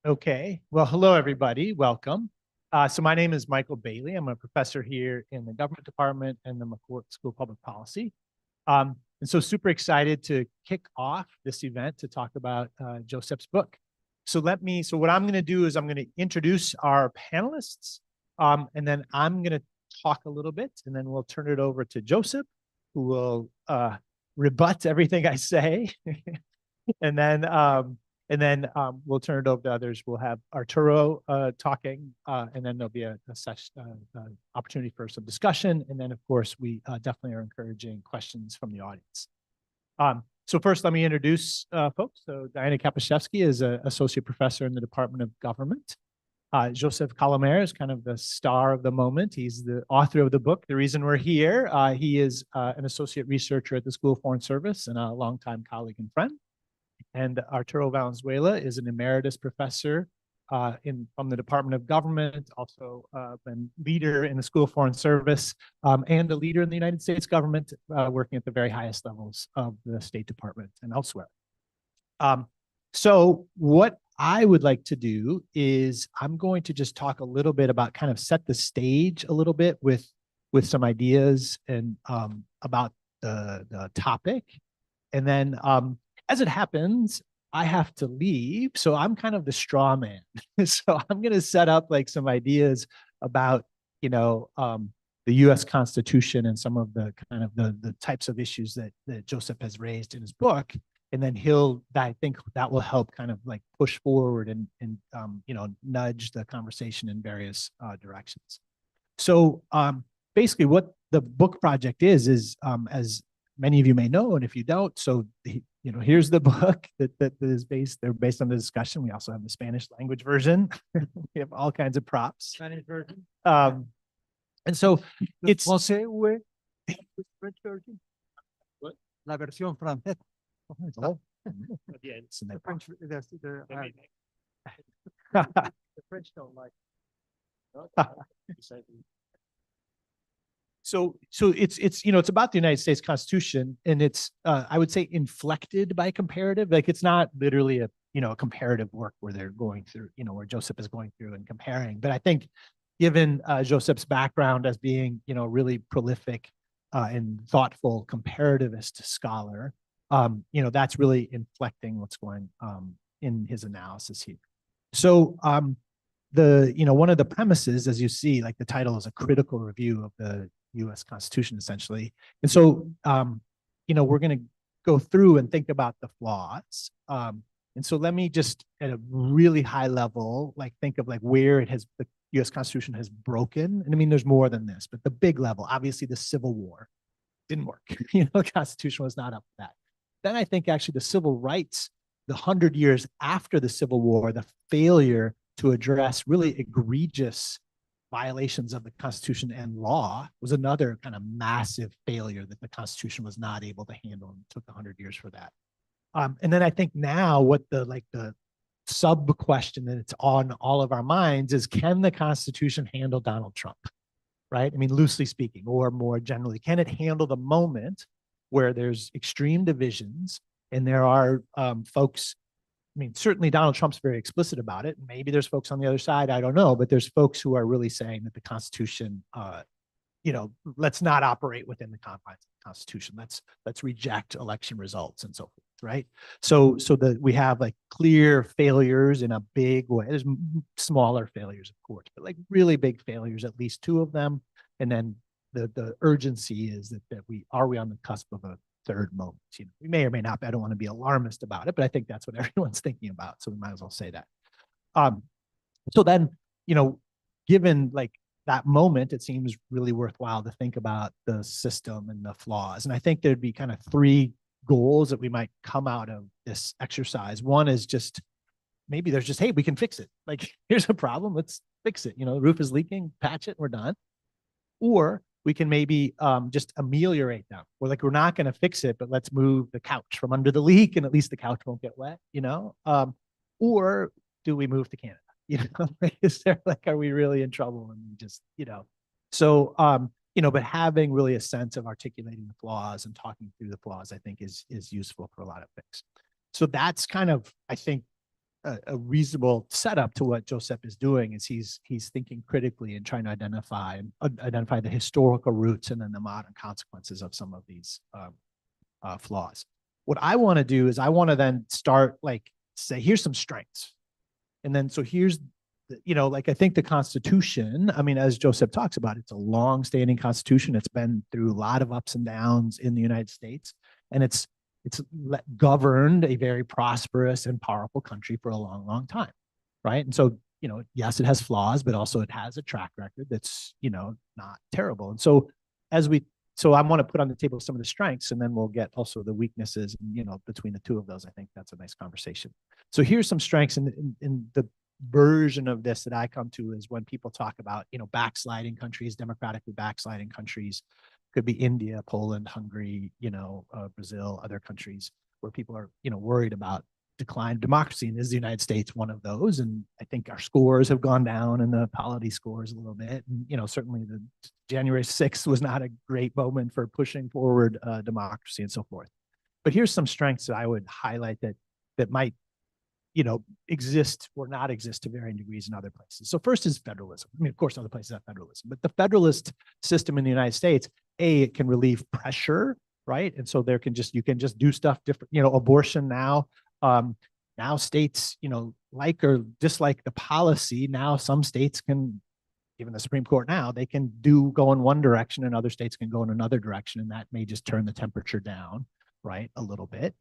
Okay. Well, hello, everybody. Welcome. So my name is Michael Bailey. I'm a professor here in the government department and the McCourt School of Public Policy. And so super excited to kick off this event to talk about Josep's book. So what I'm going to do is I'm going to introduce our panelists, and then I'm going to talk a little bit, and then we'll turn it over to Josep, who will rebut everything I say. And then we'll turn it over to others. We'll have Arturo talking, and then there'll be a opportunity for some discussion. And then, of course, we definitely are encouraging questions from the audience. So first, let me introduce folks. So Diana Kapiszewski is an associate professor in the Department of Government. Josep Colomer is kind of the star of the moment. He's the author of the book, The Reason We're Here. He is an associate researcher at the School of Foreign Service and a longtime colleague and friend. And Arturo Valenzuela is an emeritus professor from the Department of Government, also been leader in the School of Foreign Service, and a leader in the United States government, working at the very highest levels of the State Department and elsewhere. So what I would like to do is I'm going to just talk a little bit about kind of set the stage a little bit with some ideas and about the topic. And then as it happens, I have to leave. So I'm kind of the straw man. So I'm going to set up like some ideas about, the US Constitution and some of the kind of the types of issues that Josep has raised in his book. And then I think that will help kind of like push forward and nudge the conversation in various directions. So basically what the book project is as many of you may know, and if you don't, so here's the book that is they're based on the discussion. We also have the Spanish language version. We have all kinds of props. Spanish version. And so it's French version. What? La versión francesa. Oh. The French, the French don't like. So it's about the United States Constitution, and it's I would say inflected by comparative. Like it's not literally a comparative work where they're going through, where Josep is going through and comparing. But I think given Josep's background as being really prolific and thoughtful comparativist scholar, that's really inflecting what's going in his analysis here. So one of the premises, as you see, like the title is a critical review of the US Constitution, essentially. And so, we're going to go through and think about the flaws. And so let me just at a really high level, think of where the US Constitution has broken. And I mean, there's more than this, but the big level, obviously the Civil War didn't work. The Constitution was not up to that. Then I think actually the civil rights, the 100 years after the Civil War, the failure to address really egregious violations of the Constitution and law was another kind of massive failure that the Constitution was not able to handle, and it took 100 years for that. And then I think now what the sub question that it's on all of our minds is, can the Constitution handle Donald Trump? Right? I mean, loosely speaking, or more generally, can it handle the moment where there's extreme divisions and there are folks? I mean, certainly Donald Trump's very explicit about it. Maybe there's folks on the other side, I don't know, but there's folks who are really saying that the Constitution, let's not operate within the confines of the Constitution. Let's reject election results and so forth, right? So that we have clear failures in a big way. There's smaller failures, of course, but really big failures, at least two of them. And then the urgency is that are we on the cusp of a third moment? We may or may not, but I don't want to be alarmist about it, but I think that's what everyone's thinking about. So we might as well say that. So then, given that moment, it seems really worthwhile to think about the system and the flaws. And I think there'd be kind of three goals that we might come out of this exercise. One is just, maybe there's just, hey, we can fix it. Here's a problem, let's fix it. The roof is leaking, patch it, we're done. Or we can maybe just ameliorate them. We're we're not going to fix it, but let's move the couch from under the leak and at least the couch won't get wet, or do we move to Canada? Is there are we really in trouble? And we just, so, but having really a sense of articulating the flaws and talking through the flaws, I think is useful for a lot of things. So that's kind of, I think, a reasonable setup to what Josep is doing is he's thinking critically and trying to identify the historical roots and then the modern consequences of some of these flaws. What I want to do is I want to then start like say, here's some strengths. And then, so here's, like I think the Constitution, I mean, as Josep talks about, it's a long-standing Constitution. It's been through a lot of ups and downs in the United States, and it's governed a very prosperous and powerful country for a long, long time, right? And so, yes, it has flaws, but also it has a track record that's, not terrible. And so so I want to put on the table some of the strengths, and then we'll get also the weaknesses, and, between the two of those, I think that's a nice conversation. So here's some strengths in the version of this that I come to is when people talk about, backsliding countries, democratically backsliding countries, could be India, Poland, Hungary, Brazil, other countries where people are, worried about decline of democracy. And is the United States one of those? And I think our scores have gone down and the polity scores a little bit. And, certainly the January 6th was not a great moment for pushing forward democracy and so forth. But here's some strengths that I would highlight that might exist or not exist to varying degrees in other places. So first is federalism. I mean, of course, other places have federalism, but the federalist system in the United States, it can relieve pressure, right? And so you can just do stuff different, abortion now, now states, like or dislike the policy. Now some states can, even the Supreme Court now, they can go in one direction and other states can go in another direction. And that may just turn the temperature down, right, a little bit.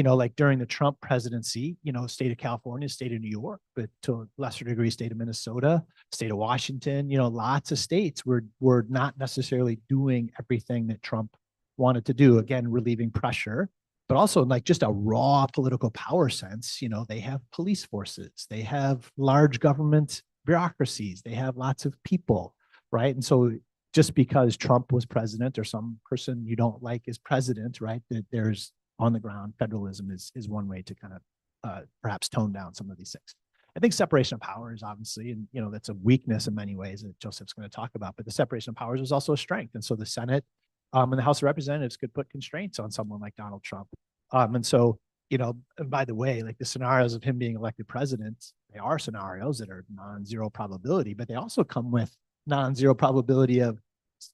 Like during the Trump presidency, state of California, state of New York, but to a lesser degree, state of Minnesota, state of Washington, lots of states were not necessarily doing everything that Trump wanted to do. Again, relieving pressure, but also like just a raw political power sense. They have police forces, they have large government bureaucracies, they have lots of people, right? And so just because Trump was president or some person you don't like is president, right, that there's on the ground federalism is one way to kind of perhaps tone down some of these things. I think separation of powers, obviously, and that's a weakness in many ways that Josep's going to talk about, but the separation of powers is also a strength. And so the Senate and the House of Representatives could put constraints on someone like Donald Trump. And so, and by the way, like the scenarios of him being elected president, they are scenarios that are non-zero probability, but they also come with non-zero probability of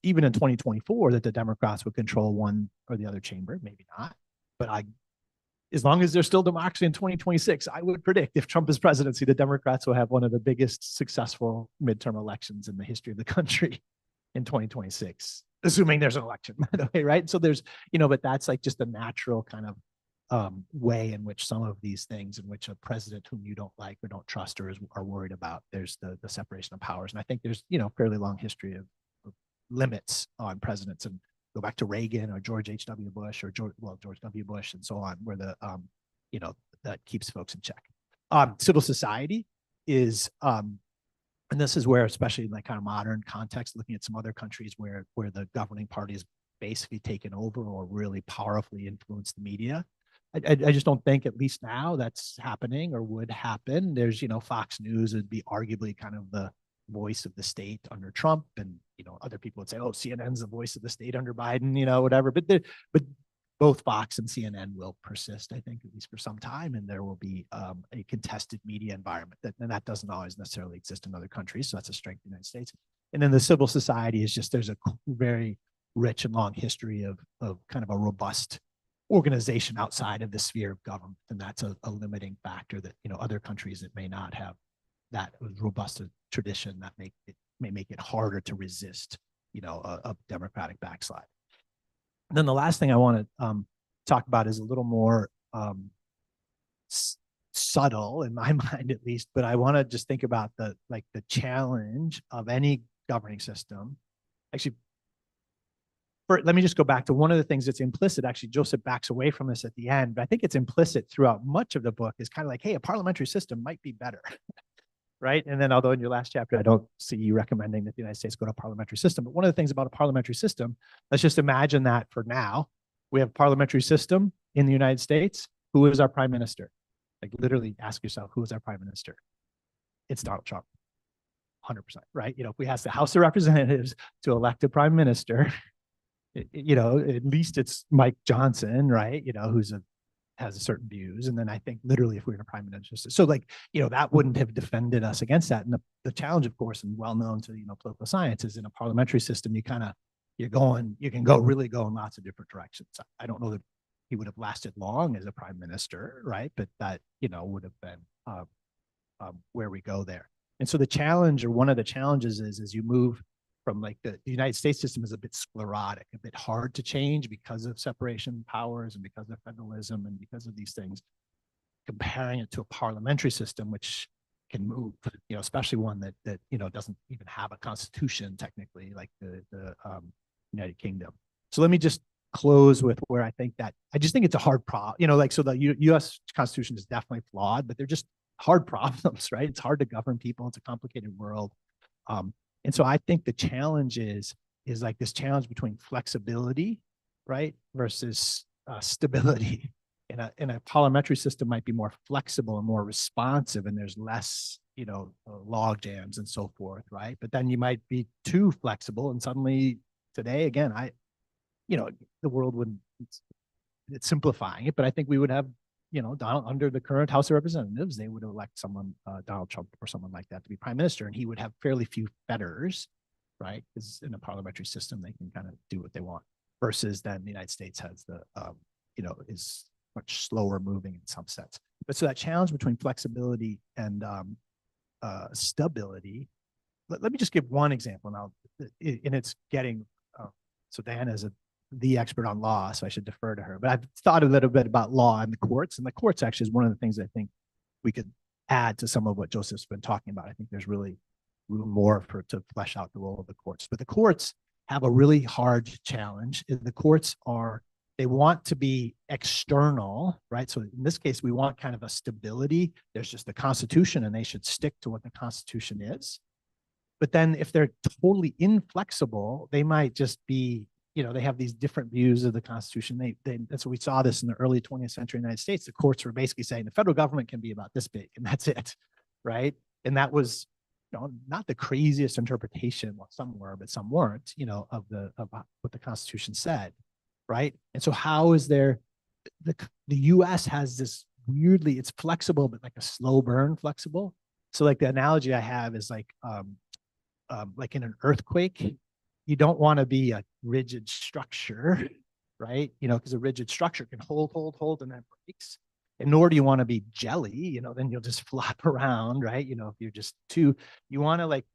even in 2024 that the Democrats would control one or the other chamber, maybe not. But as long as there's still democracy in 2026, I would predict if Trump is presidency, the Democrats will have one of the biggest successful midterm elections in the history of the country in 2026, assuming there's an election, by the way, right? So there's, but that's like just a natural kind of way in which some of these things in which a president whom you don't like or don't trust or are worried about, there's the separation of powers. And I think there's, fairly long history of limits on presidents, and go back to Reagan or George H.W. Bush or George W. Bush and so on, where that keeps folks in check. Civil society is, and this is where, especially in like kind of modern context, looking at some other countries where the governing party has basically taken over or really powerfully influenced the media. I just don't think, at least now, that's happening or would happen. There's, Fox News would be arguably kind of the voice of the state under Trump, and other people would say, oh, CNN's the voice of the state under Biden, whatever. But both Fox and CNN will persist, I think, at least for some time, and there will be a contested media environment and that doesn't always necessarily exist in other countries. So that's a strength of the United States. And then the civil society is just, there's a very rich and long history of kind of a robust organization outside of the sphere of government, and that's a limiting factor that other countries that may not have that robust tradition that may make it harder to resist, a democratic backslide. And then the last thing I want to talk about is a little more subtle in my mind, at least, but I want to just think about the challenge of any governing system. Actually, let me just go back to one of the things that's implicit. Actually, Josep backs away from this at the end, but I think it's implicit throughout much of the book, is kind of like, hey, a parliamentary system might be better. Right. And then, although in your last chapter, I don't see you recommending that the United States go to a parliamentary system, but one of the things about a parliamentary system, let's just imagine that for now, we have a parliamentary system in the United States. Who is our prime minister? Like, literally ask yourself, who is our prime minister? It's Donald Trump. 100%, right? If we ask the House of Representatives to elect a prime minister, at least it's Mike Johnson, right? Who's a has certain views. And then I think literally if we were in a prime minister, so like, that wouldn't have defended us against that. And the challenge, of course, and well known to, political science is in a parliamentary system, you can really go in lots of different directions. I don't know that he would have lasted long as a prime minister, right? But that, would have been where we go there. And so the challenge, or one of the challenges is, as you move from like the United States system is a bit sclerotic, a bit hard to change because of separation of powers and because of federalism and because of these things, comparing it to a parliamentary system, which can move, especially one that doesn't even have a constitution technically, like the United Kingdom. So let me just close with where I think that, I just think it's a hard problem, so the US Constitution is definitely flawed, but they're just hard problems, right? It's hard to govern people. It's a complicated world. And so I think the challenge is like this challenge between flexibility, right, versus stability. In a parliamentary system might be more flexible and more responsive, and there's less, log jams and so forth, right? But then you might be too flexible, and suddenly today, again, the world wouldn't. It's simplifying it, but I think we would have, Donald, under the current House of Representatives, they would elect someone, Donald Trump or someone like that, to be prime minister, and he would have fairly few fetters, right? Because in a parliamentary system, they can kind of do what they want. Versus then the United States has the, is much slower moving in some sense. But so that challenge between flexibility and stability. Let me just give one example now, and it's getting. So Diana is the expert on law, so I should defer to her. But I've thought a little bit about law and the courts, and the courts actually is one of the things I think we could add to some of what Joseph's been talking about. I think there's really room more to flesh out the role of the courts. But the courts have a really hard challenge. The courts they want to be external, right? So in this case, we want kind of a stability. There's just the Constitution, and they should stick to what the Constitution is. But then if they're totally inflexible, they might just be, they have these different views of the Constitution. That's what we saw this in the early 20th century United States. The courts were basically saying the federal government can be about this big, and that's it, right? And that was, not the craziest interpretation. Well, some were, but some weren't, of what the Constitution said, right? And so how is there, the U.S. has this weirdly, it's flexible, but like a slow burn flexible. So like the analogy I have is like in an earthquake, you don't want to be a rigid structure, right? Because a rigid structure can hold, and that breaks. And nor do you want to be jelly, then you'll just flop around, right? If you're just you want to like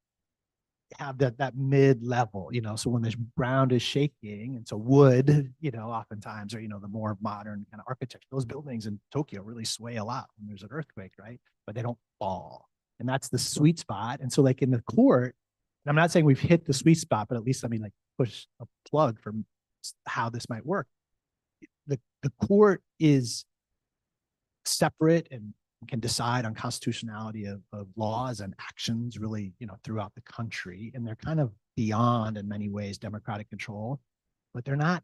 have that mid level, so when the ground is shaking, and so wood, oftentimes, or, the more modern kind of architecture, those buildings in Tokyo really sway a lot when there's an earthquake, right? But they don't fall. And that's the sweet spot. And so like in the court, and I'm not saying we've hit the sweet spot, but at least let me like push a plug for how this might work. The court is separate and can decide on constitutionality of laws and actions really, throughout the country. And they're kind of beyond, in many ways, democratic control, but they're not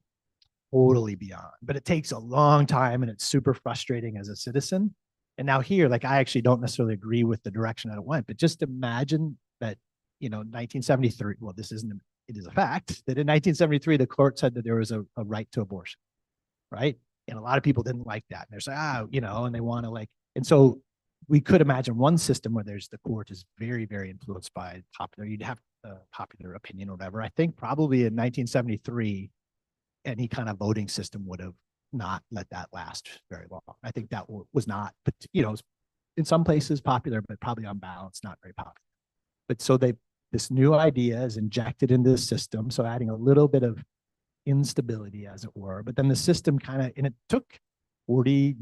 totally beyond. But it takes a long time, and it's super frustrating as a citizen. And now here, like, I actually don't necessarily agree with the direction that it went, but just imagine that, 1973, well, it is a fact that in 1973, the court said that there was a right to abortion, right? And a lot of people didn't like that. And they're saying, and they want to like, and so we could imagine one system where the court is very, very influenced by you'd have popular opinion or whatever. I think probably in 1973, any kind of voting system would have not let that last very long. I think that was not, but in some places popular, but probably on balance, not very popular. But so this new idea is injected into the system. So adding a little bit of instability, as it were, but then the system and it took 40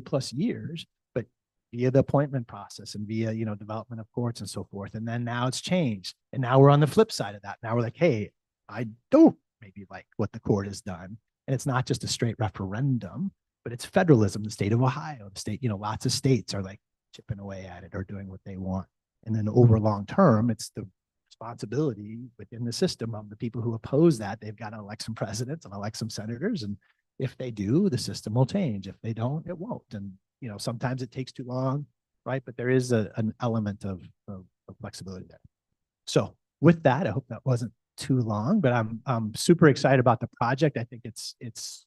plus years, but via the appointment process and via, development of courts and so forth. And then now it's changed. And now we're on the flip side of that. Now we're like, hey, I don't maybe like what the court has done. And it's not just a straight referendum, but it's federalism. The state of Ohio, the state, lots of states are like chipping away at it or doing what they want. And then over long term, it's the responsibility within the system of the people who oppose that. They've got to elect some presidents and elect some senators. And if they do, the system will change. If they don't, it won't. And, sometimes it takes too long, right? But there is an element of flexibility there. So with that, I hope that wasn't too long, but I'm super excited about the project. I think it's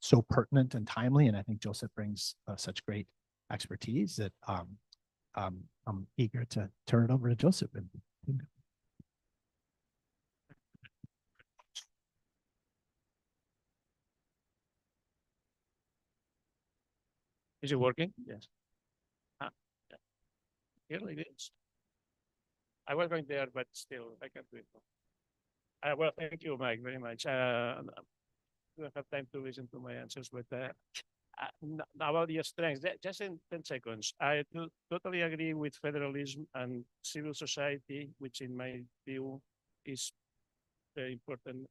so pertinent and timely, and I think Josep brings such great expertise that I'm eager to turn it over to Josep. Is it working? Yes. Yeah. Here it is. I was going there, but still, I can't do it. Well, thank you, Mike, very much. I don't have time to listen to my answers, but about your strengths, just in 10 seconds, I totally agree with federalism and civil society, which in my view is very important.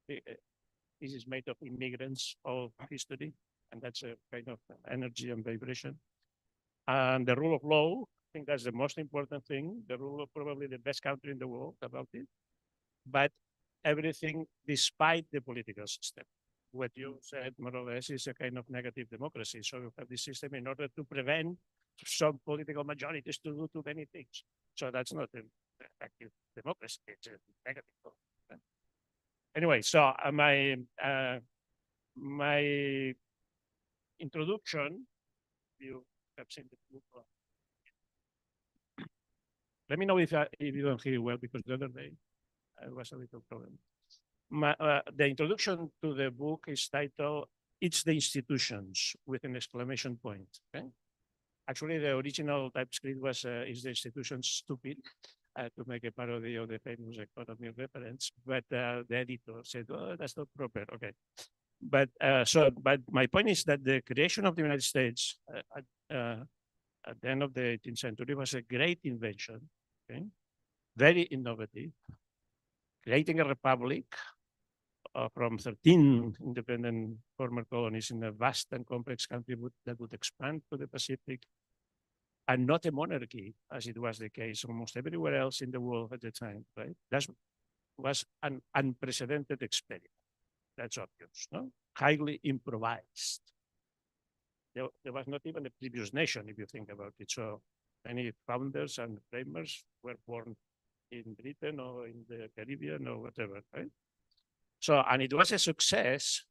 This is made of immigrants of history, and that's a kind of energy and vibration. And the rule of law, I think that's the most important thing. The rule of probably the best country in the world about it. But everything despite the political system. What you said, more or less, is a kind of negative democracy. So you have this system in order to prevent some political majorities to do too many things. So that's not an effective democracy. It's a negative. Anyway, so my introduction, you have seen the book. Let me know if you don't hear well, because the other day it was a little problem. The introduction to the book is titled "It's the Institutions" with an exclamation point. Okay? Actually, the original TypeScript was "Is the Institutions Stupid?" To make a parody of the famous economy reference, but the editor said, "Oh, that's not proper." Okay, but but my point is that the creation of the United States at the end of the 18th century was a great invention. Okay, very innovative, creating a republic from 13 independent former colonies in a vast and complex country that would expand to the Pacific, and not a monarchy, as it was the case almost everywhere else in the world at the time, right? That was an unprecedented experiment. That's obvious, no? Highly improvised. There was not even a previous nation, if you think about it. So many founders and framers were born in Britain or in the Caribbean or whatever, right? So, and it was a success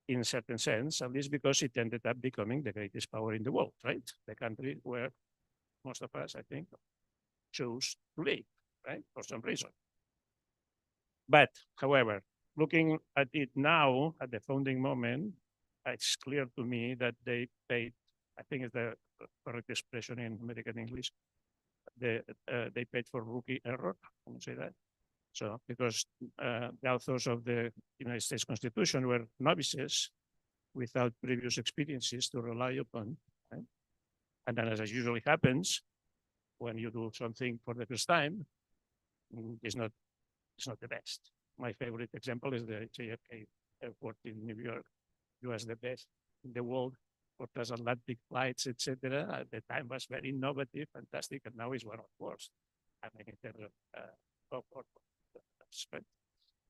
in a certain sense, at least because it ended up becoming the greatest power in the world, right? The country where most of us, I think, chose to live, right? For some reason. But, however, looking at it now, at the founding moment, it's clear to me that they paid, I think it's the correct expression in American English, they paid for rookie error, can you say that? So, because the authors of the United States Constitution were novices without previous experiences to rely upon, right? And then, as usually happens, when you do something for the first time, it's not the best. My favorite example is the JFK airport in New York. It was the best in the world for transatlantic flights, etc. At the time was very innovative, fantastic, and now is one of the worst. I mean, in terms of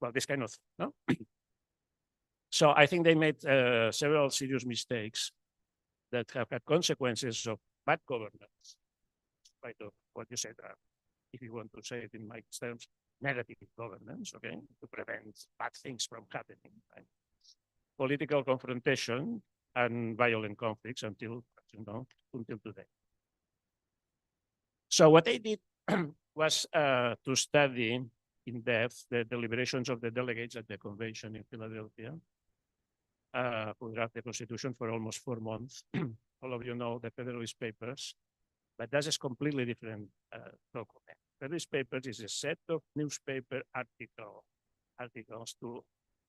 well, this kind of, no? So I think they made several serious mistakes that have had consequences of bad governance, spite of what you said, if you want to say it in Mike's terms, negative governance, okay, to prevent bad things from happening, right? Political confrontation and violent conflicts until, until today. So what they did was to study in depth the deliberations of the delegates at the convention in Philadelphia, who drafted the Constitution for almost 4 months. All of you know the Federalist Papers, but that is completely different document. Federalist Papers is a set of newspaper articles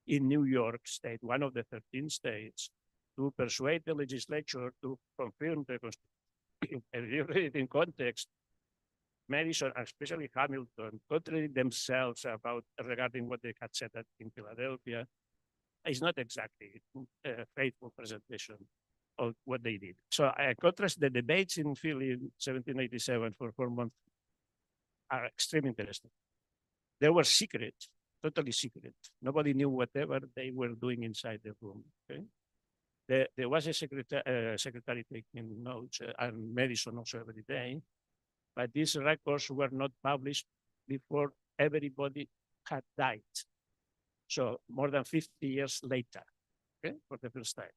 in New York State, one of the 13 states, to persuade the legislature to confirm the Constitution. And you read it in context, Madison, especially Hamilton, contradicted themselves regarding what they had said in Philadelphia. It's not exactly a faithful presentation of what they did. So I contrast the debates in Philly in 1787 for 4 months are extremely interesting. They were secret, totally secret. Nobody knew whatever they were doing inside the room. Okay? There was a secretary taking notes, and Madison also every day. But these records were not published before everybody had died. So more than 50 years later, okay, for the first time.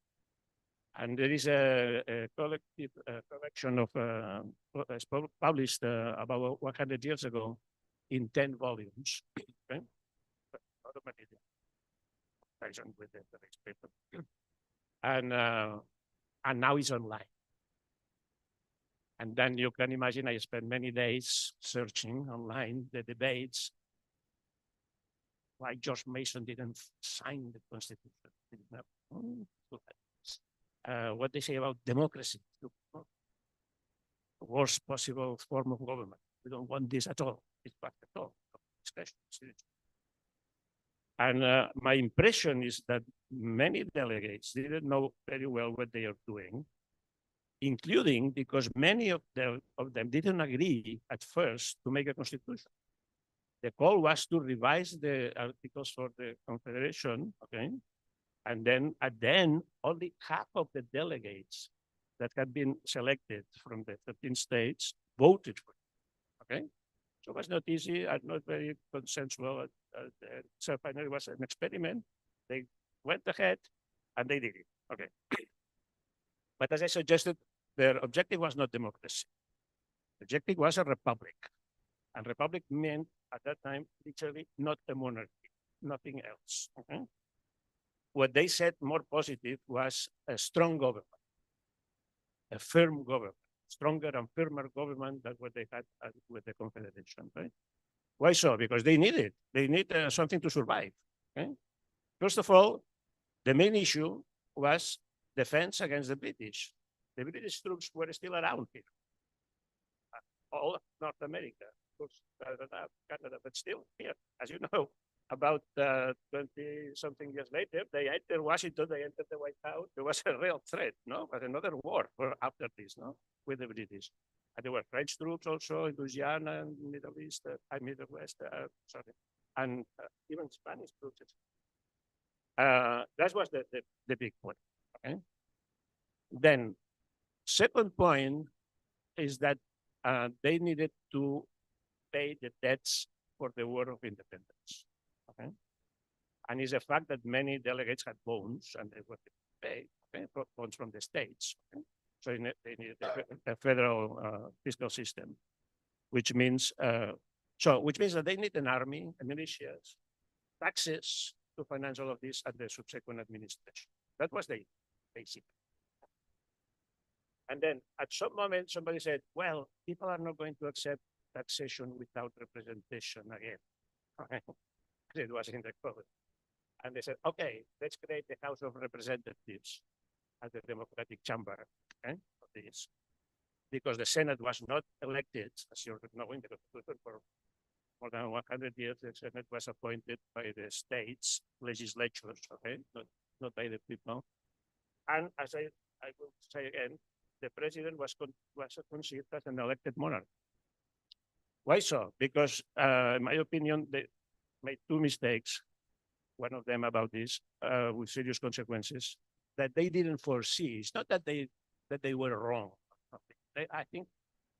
And there is a collective collection of published about 100 years ago in 10 volumes. Okay? With the next paper. And now it's online. And then you can imagine I spent many days searching online the debates why George Mason didn't sign the Constitution. What they say about democracy, the worst possible form of government. We don't want this at all. It's bad at all. And my impression is that many delegates didn't know very well what they are doing, including because many of them didn't agree at first to make a constitution. The call was to revise the articles for the Confederation, okay? And then at the end, only half of the delegates that had been selected from the 13 states voted for it, okay? So it was not easy and not very consensual. So finally it was an experiment. They went ahead and they did it, okay? But as I suggested, their objective was not democracy. The objective was a republic. And republic meant at that time, literally not a monarchy, nothing else, okay? What they said more positive was a strong government, a firm government, stronger and firmer government than what they had with the Confederation, right? Why so? Because they need it. They need something to survive, okay? First of all, the main issue was defense against the British. The British troops were still around here, all of North America, of course, Canada, but still here, as you know. About 20-something years later, they entered Washington, they entered the White House. There was a real threat, no? But another war after this, no? With the British. And there were French troops also in Louisiana and Middle East, Middle West, sorry. And even Spanish troops. That was the big point, okay? Then, second point is that they needed to pay the debts for the War of Independence. Okay. And it's a fact that many delegates had bonds and they were paid, okay, bonds from the states. Okay? So they needed a federal fiscal system, which means that they need an army, a militias, taxes to finance all of this and the subsequent administration. That was the basic. And then at some moment, somebody said, well, people are not going to accept taxation without representation again. Okay. It was in the code. And they said, okay, let's create the House of Representatives as the democratic chamber, okay, of this. Because the Senate was not elected, as you're knowing, for more than 100 years, the Senate was appointed by the states legislatures, okay, not by the people. And as I will say again, the president was considered as an elected monarch. Why so? Because, in my opinion, they made two mistakes, one of them about this, with serious consequences, that they didn't foresee. It's not that they were wrong. I think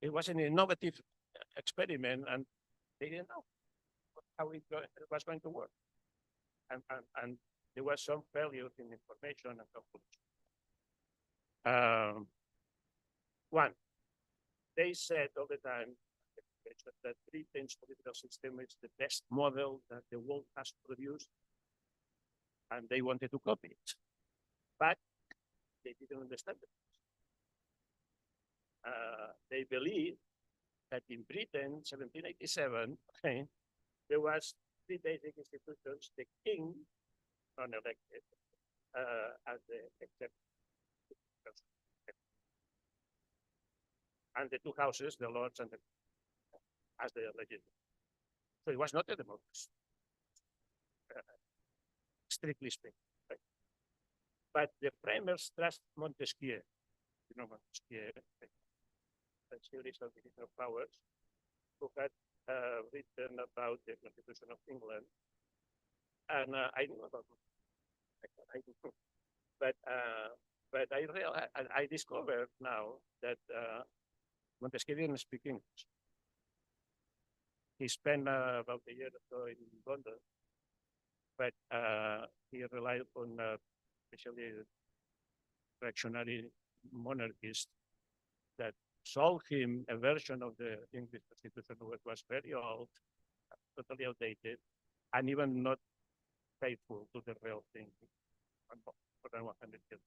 it was an innovative experiment, and they didn't know how it was going to work. And there was some failure in information and conclusion. One, they said all the time that Britain's political system is the best model that the world has produced, and they wanted to copy it. But they didn't understand it. They believed that in Britain, 1787, okay, there was three basic institutions: the king, non-elected, as the executive, and the two houses, the Lords and the as the legislature. So it was not a democracy, strictly speaking. Right? But the framers trust Montesquieu. You know Montesquieu, the series of division of powers, who had written about the Constitution of England. And I knew about it. But I discovered now that Montesquieu didn't speak English. he spent about a year or so in London, but he relied on especially reactionary monarchists that sold him a version of the English Constitution which was very old, totally outdated, and even not faithful to the real thing for than 100 years.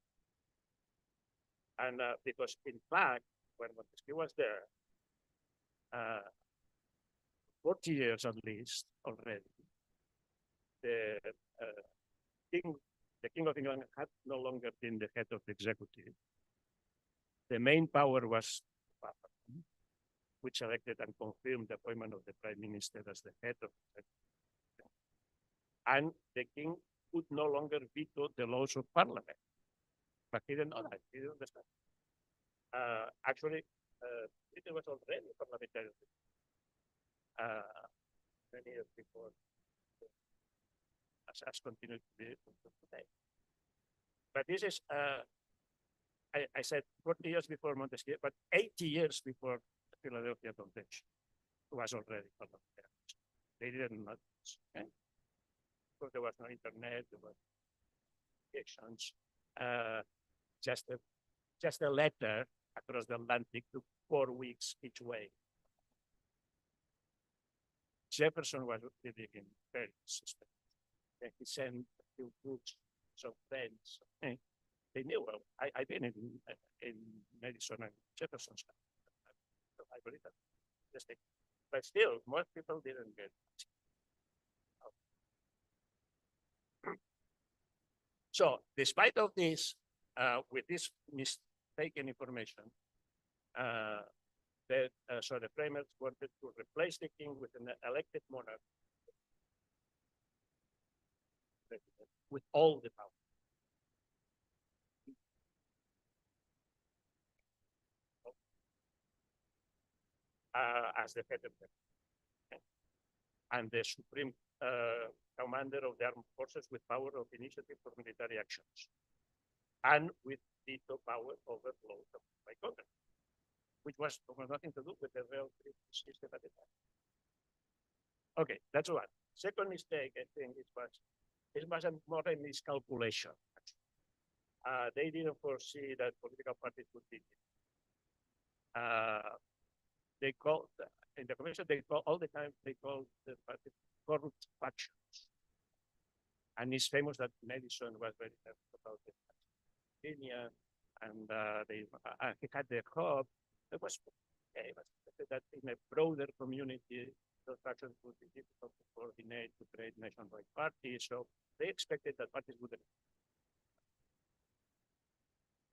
And because in fact, when Montesquieu was there, 40 years at least already, the King of England had no longer been the head of the executive. The main power was Parliament, which elected and confirmed the appointment of the Prime Minister as the head of the executive. And the king could no longer veto the laws of Parliament. But he didn't know that. He didn't understand. Actually, it was already a parliamentary many years before, as continued to be today. But this is, I said 40 years before Montesquieu, but 80 years before the Philadelphia Convention was already parliamentary. They didn't know this. Okay? Because there was no internet, there was elections. Just a letter across the Atlantic took 4 weeks each way. Jefferson was living in Paris. And he sent a few books, some friends. Okay? They knew, well, I've been in Madison and Jefferson's time. So I believe that. But still, most people didn't get it. So, despite of this, with this mistaken information, so the framers wanted to replace the king with an elected monarch with all the power. As the head of the and the supreme commander of the armed forces with power of initiative for military actions, and with veto power over laws by Congress, which was nothing to do with the real system at the time. Okay, that's one. Second mistake, I think, it was more a miscalculation. They didn't foresee that political parties would be. They called in the commission. They call all the time. They called the party corrupt factions, and it's famous that Madison was very nervous about the opinion, and he had the hope. It was that in a broader community, those factions would be difficult to coordinate to create nationwide parties. So they expected that parties would,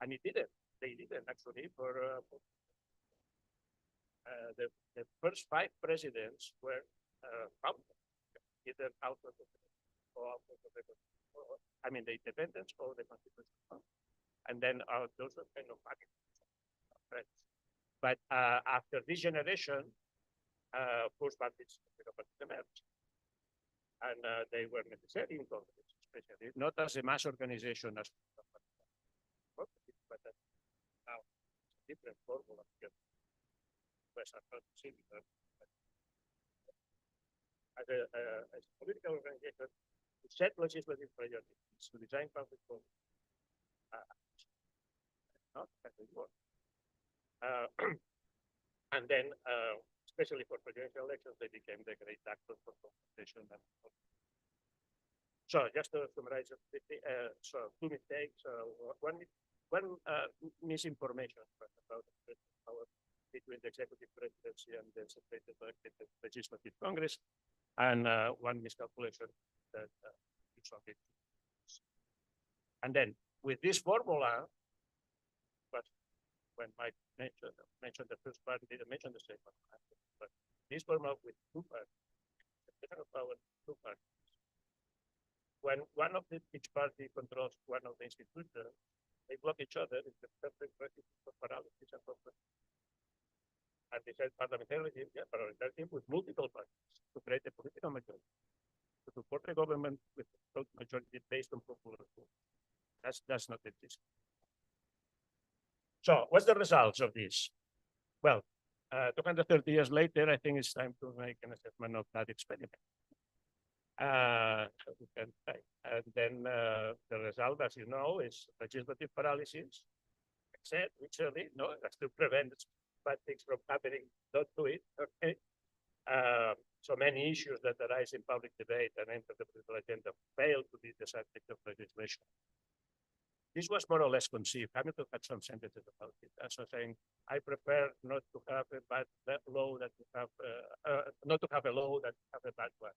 and it didn't. They didn't actually. For the first 5 presidents were founded either out of the or out of the the independence or the constitution, and then those are kind of factions. But after this generation, first parties emerged, and they were necessary in Congress, especially not as a mass organization as but now different formula. As a political organization, to set legislative priorities, to design public policy, not as it works. And then, especially for presidential elections, they became the great actors for confrontation. So, just to summarize, so 2 mistakes. One misinformation about the power between the executive presidency and the separated elected legislative Congress, and one miscalculation that you saw it. And then, with this formula, but when Mike mentioned the first part, he didn't mention the second part. But this formula with 2 parties, the power 2 parties. When one of each party controls one of the institutions, they block each other. It's the perfect recipe for paralysis and conflict. And they said parliamentarianism with multiple parties to create a political majority, to support the government with a majority based on popular vote. That's not the case. So, what's the results of this? Well, 230 years later, I think it's time to make an assessment of that experiment. So we can try. And then the result, as you know, is legislative paralysis. Except, literally, no, that's to prevent bad things from happening. Don't do it. Okay. So many issues that arise in public debate and enter the political agenda fail to be the subject of legislation. This was more or less conceived. Hamilton had some sentences about it. So saying, I prefer not to have a bad law that to have, not to have a law that to have a bad one.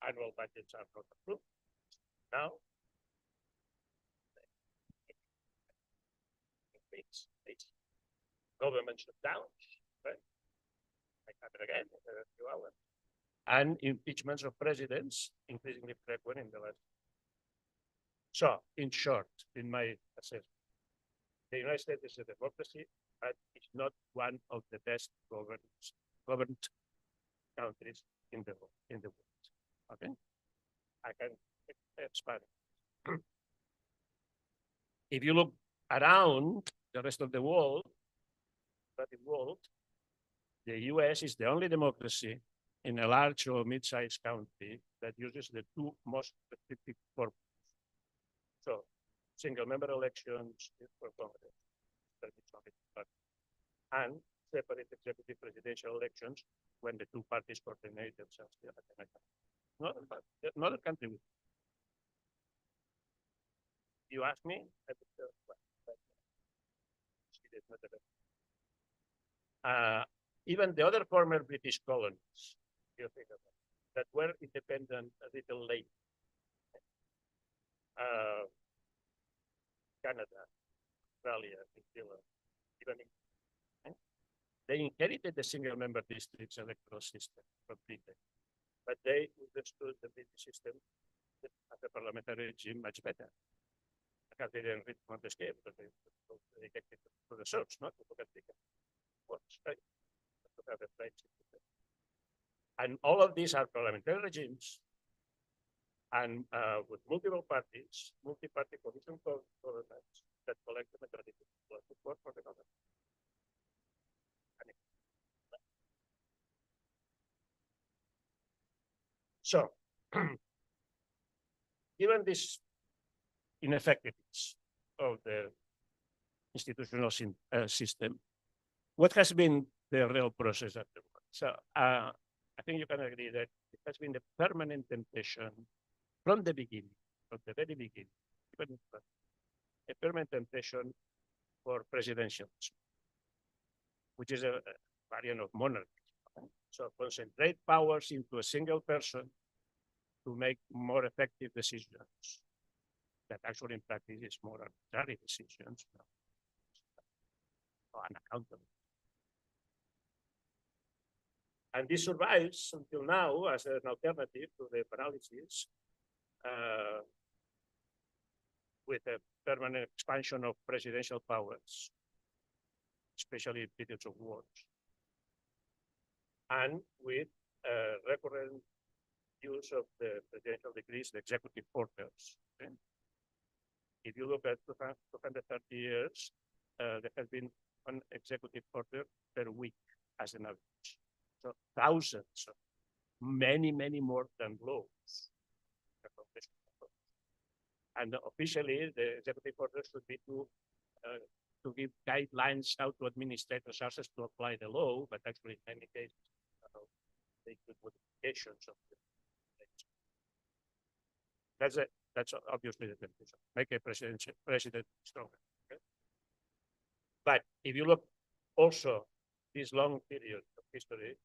Annual budgets are not approved now. Government shutdowns, right? Like happen again in a few hours. And impeachments of presidents, increasingly frequent in the last. So, in short, in my assessment, the United States is a democracy, but it's not one of the best governed countries in the world. Okay, I can expand. If you look around the rest of the world, the US is the only democracy in a large or mid-sized country that uses the two most restrictive forms. So, single-member elections for Congress, and separate executive presidential elections when the two parties coordinate themselves. Another country. You ask me, I would say, even the other former British colonies, you think about, that were independent a little late. Canada, Australia, New Zealand, even they inherited the single-member districts electoral system completely, but they understood the British system as a parliamentary regime much better. Because they didn't read Montesquieu, because they get it to the source, not to look at the words, right? To have a right system. And all of these are parliamentary regimes, and with multiple parties, multi-party coalition governments that collect the majority of support for the government. So, given this ineffectiveness of the institutional system, what has been the real process afterwards? So, I think you can agree that it has been the permanent temptation from the beginning, from the very beginning, even a permanent temptation for presidentialism, which is a variant of monarchy. So concentrate powers into a single person to make more effective decisions that actually in practice is more arbitrary decisions, unaccountable. And this survives until now as an alternative to the paralysis with a permanent expansion of presidential powers, especially in periods of wars, and with recurrent use of the presidential decrees, the executive orders. Okay? If you look at 230 years, there has been one executive order per week as an average. So thousands, many more than laws. And officially, the executive order should be to give guidelines how to administrate resources to apply the law, but actually in many cases, they do modifications of the that's obviously the temptation. Make a president stronger. Okay? But if you look also this long period of history,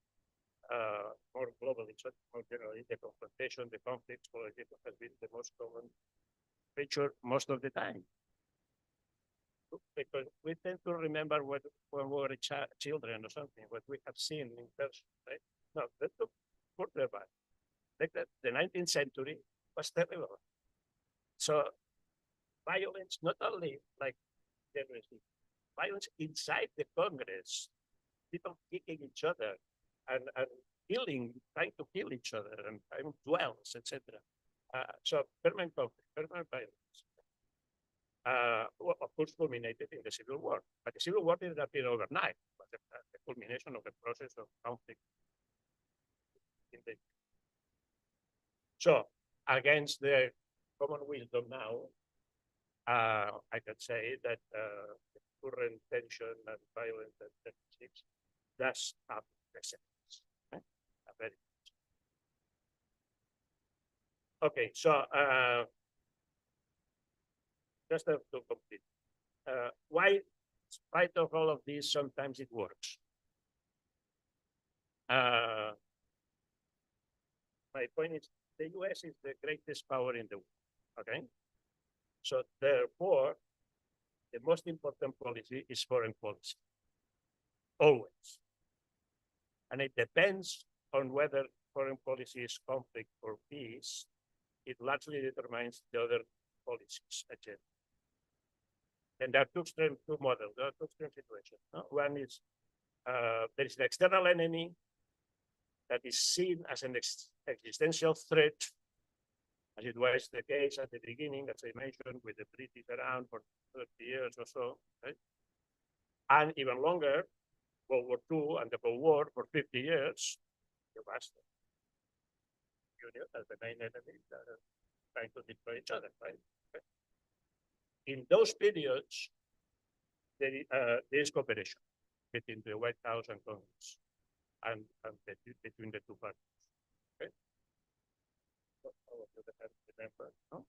more globally, more generally, the confrontation, the conflicts, polarization has been the most common feature most of the time. Because we tend to remember when we were children or something, what we have seen in person, right? No, that took further back. Like the 19th century was terrible. So violence, not only like generously, violence inside the Congress, people kicking each other and trying to kill each other and having duels, etc. So permanent conflict, permanent violence. well, of course, culminated in the Civil War. But the Civil War didn't appear overnight. It was the culmination of a process of conflict. So, against the common wisdom now, I can say that the current tension and violence and statistics does have precedents. Very okay, so just to complete, why, in spite of all of this, sometimes it works. My point is, the US is the greatest power in the world, okay? So therefore, the most important policy is foreign policy, always. And it depends on whether foreign policy is conflict or peace. It largely determines the other policies agenda. And there are two models, there are two extreme situations. No? One is there is an external enemy that is seen as an existential threat, as it was the case at the beginning, as I mentioned, with the British around for 30 years or so, right? And even longer, World War II and the Cold War for 50 years, it was the Union as the main enemy trying to destroy each other, right? Okay. In those periods, there is cooperation between the White House and Congress and between the two parties. Okay? So, remember, no?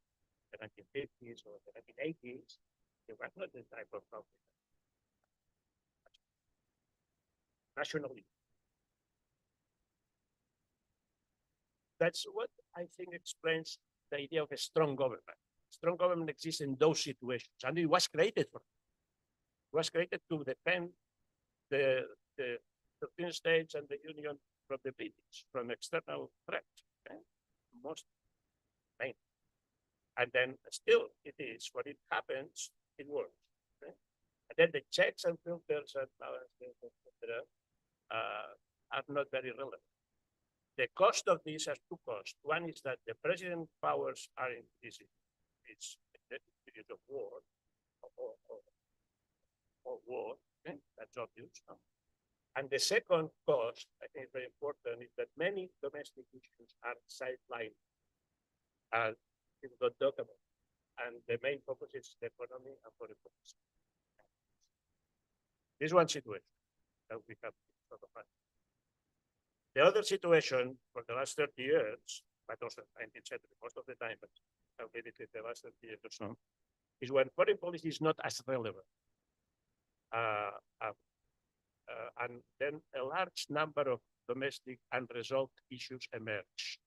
The 1950s or the 1980s, there was not this type of conflict. Nationally. That's what I think explains the idea of a strong government. Strong government exists in those situations, and it was created for it. It was created to defend the 13 states and the Union from the British, from external threats. Okay? Most main. And then still it is, when it happens, it works. Okay? And then the checks and filters and balances, etc., are not very relevant. The cost of this has two costs. One is that the president's powers are increasing. It's a period of war or war. Okay? That's obvious. No? And the second cost, I think is very important, is that many domestic issues are sidelined and people don't talk about. And the main focus is the economy and foreign policy. This is one situation that we have sort of had. The other situation for the last 30 years, but also 19th century, most of the time, but I'll give it the last 30 years or so, is when foreign policy is not as relevant. And then a large number of domestic unresolved issues emerge.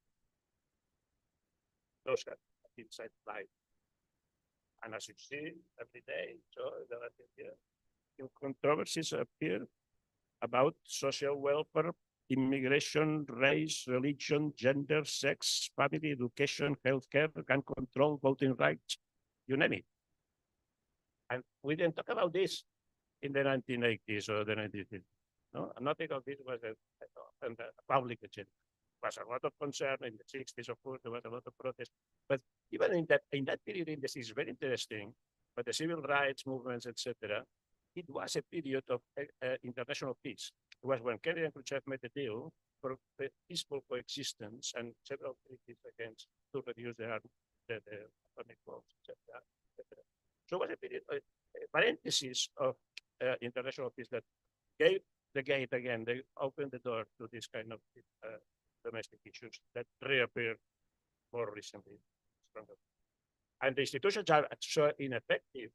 Those have been sidelined. And as you see every day, so the last year, controversies appear about social welfare, immigration, race, religion, gender, sex, family, education, healthcare, gun control, voting rights, you name it. And we didn't talk about this in the 1980s or the 1950s. No, nothing of this was on the public agenda. There was a lot of concern in the 60s, of course, there was a lot of protest. But even in that period, in this is very interesting, but the civil rights movements, etc., it was a period of international peace. It was when Kennedy and Khrushchev made a deal for peaceful coexistence and several treaties against to reduce the atomic bombs, etc. So it was a period, a parenthesis of international peace that gave the gate again. They opened the door to this kind of domestic issues that reappeared more recently, stronger. And the institutions are so ineffective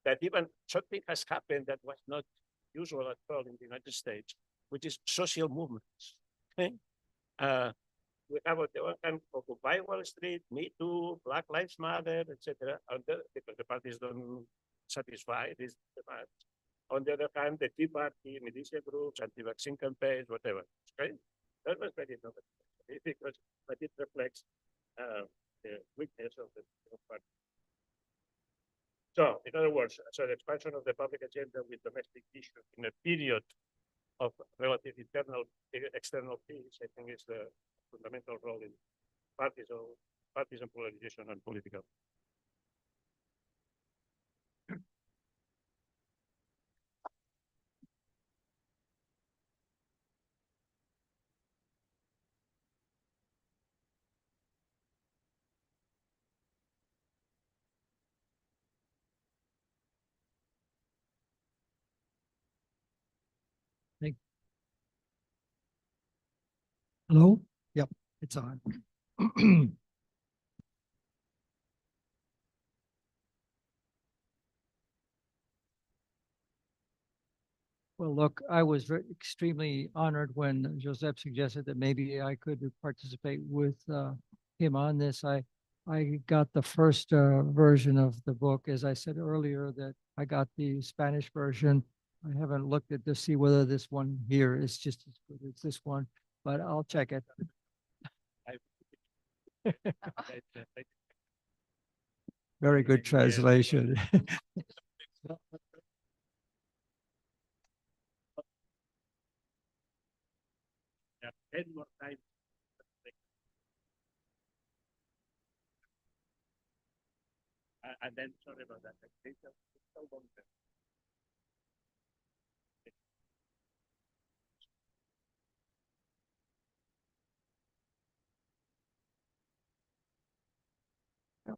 that even something has happened that was not usual at all in the United States, which is social movements. Okay? We have on the one hand Occupy Wall Street, Me Too, Black Lives Matter, etc. Because the parties don't satisfy these demands. On the other hand, the Tea Party, militia groups, anti-vaccine campaigns, whatever. Okay? That was very innovative because but it reflects the weakness of the party. So, in other words, so the expansion of the public agenda with domestic issues in a period of relative external peace, I think is the fundamental role in partisan polarization and political. Hello? Yep, it's on. Well, look, I was extremely honored when Josep suggested that maybe I could participate with him on this. I got the first version of the book, as I said earlier, that I got the Spanish version. I haven't looked at to see whether this one here is just as good as this one, but I'll check it. Very good translation. Yeah, 10 more times. And then, sorry about that.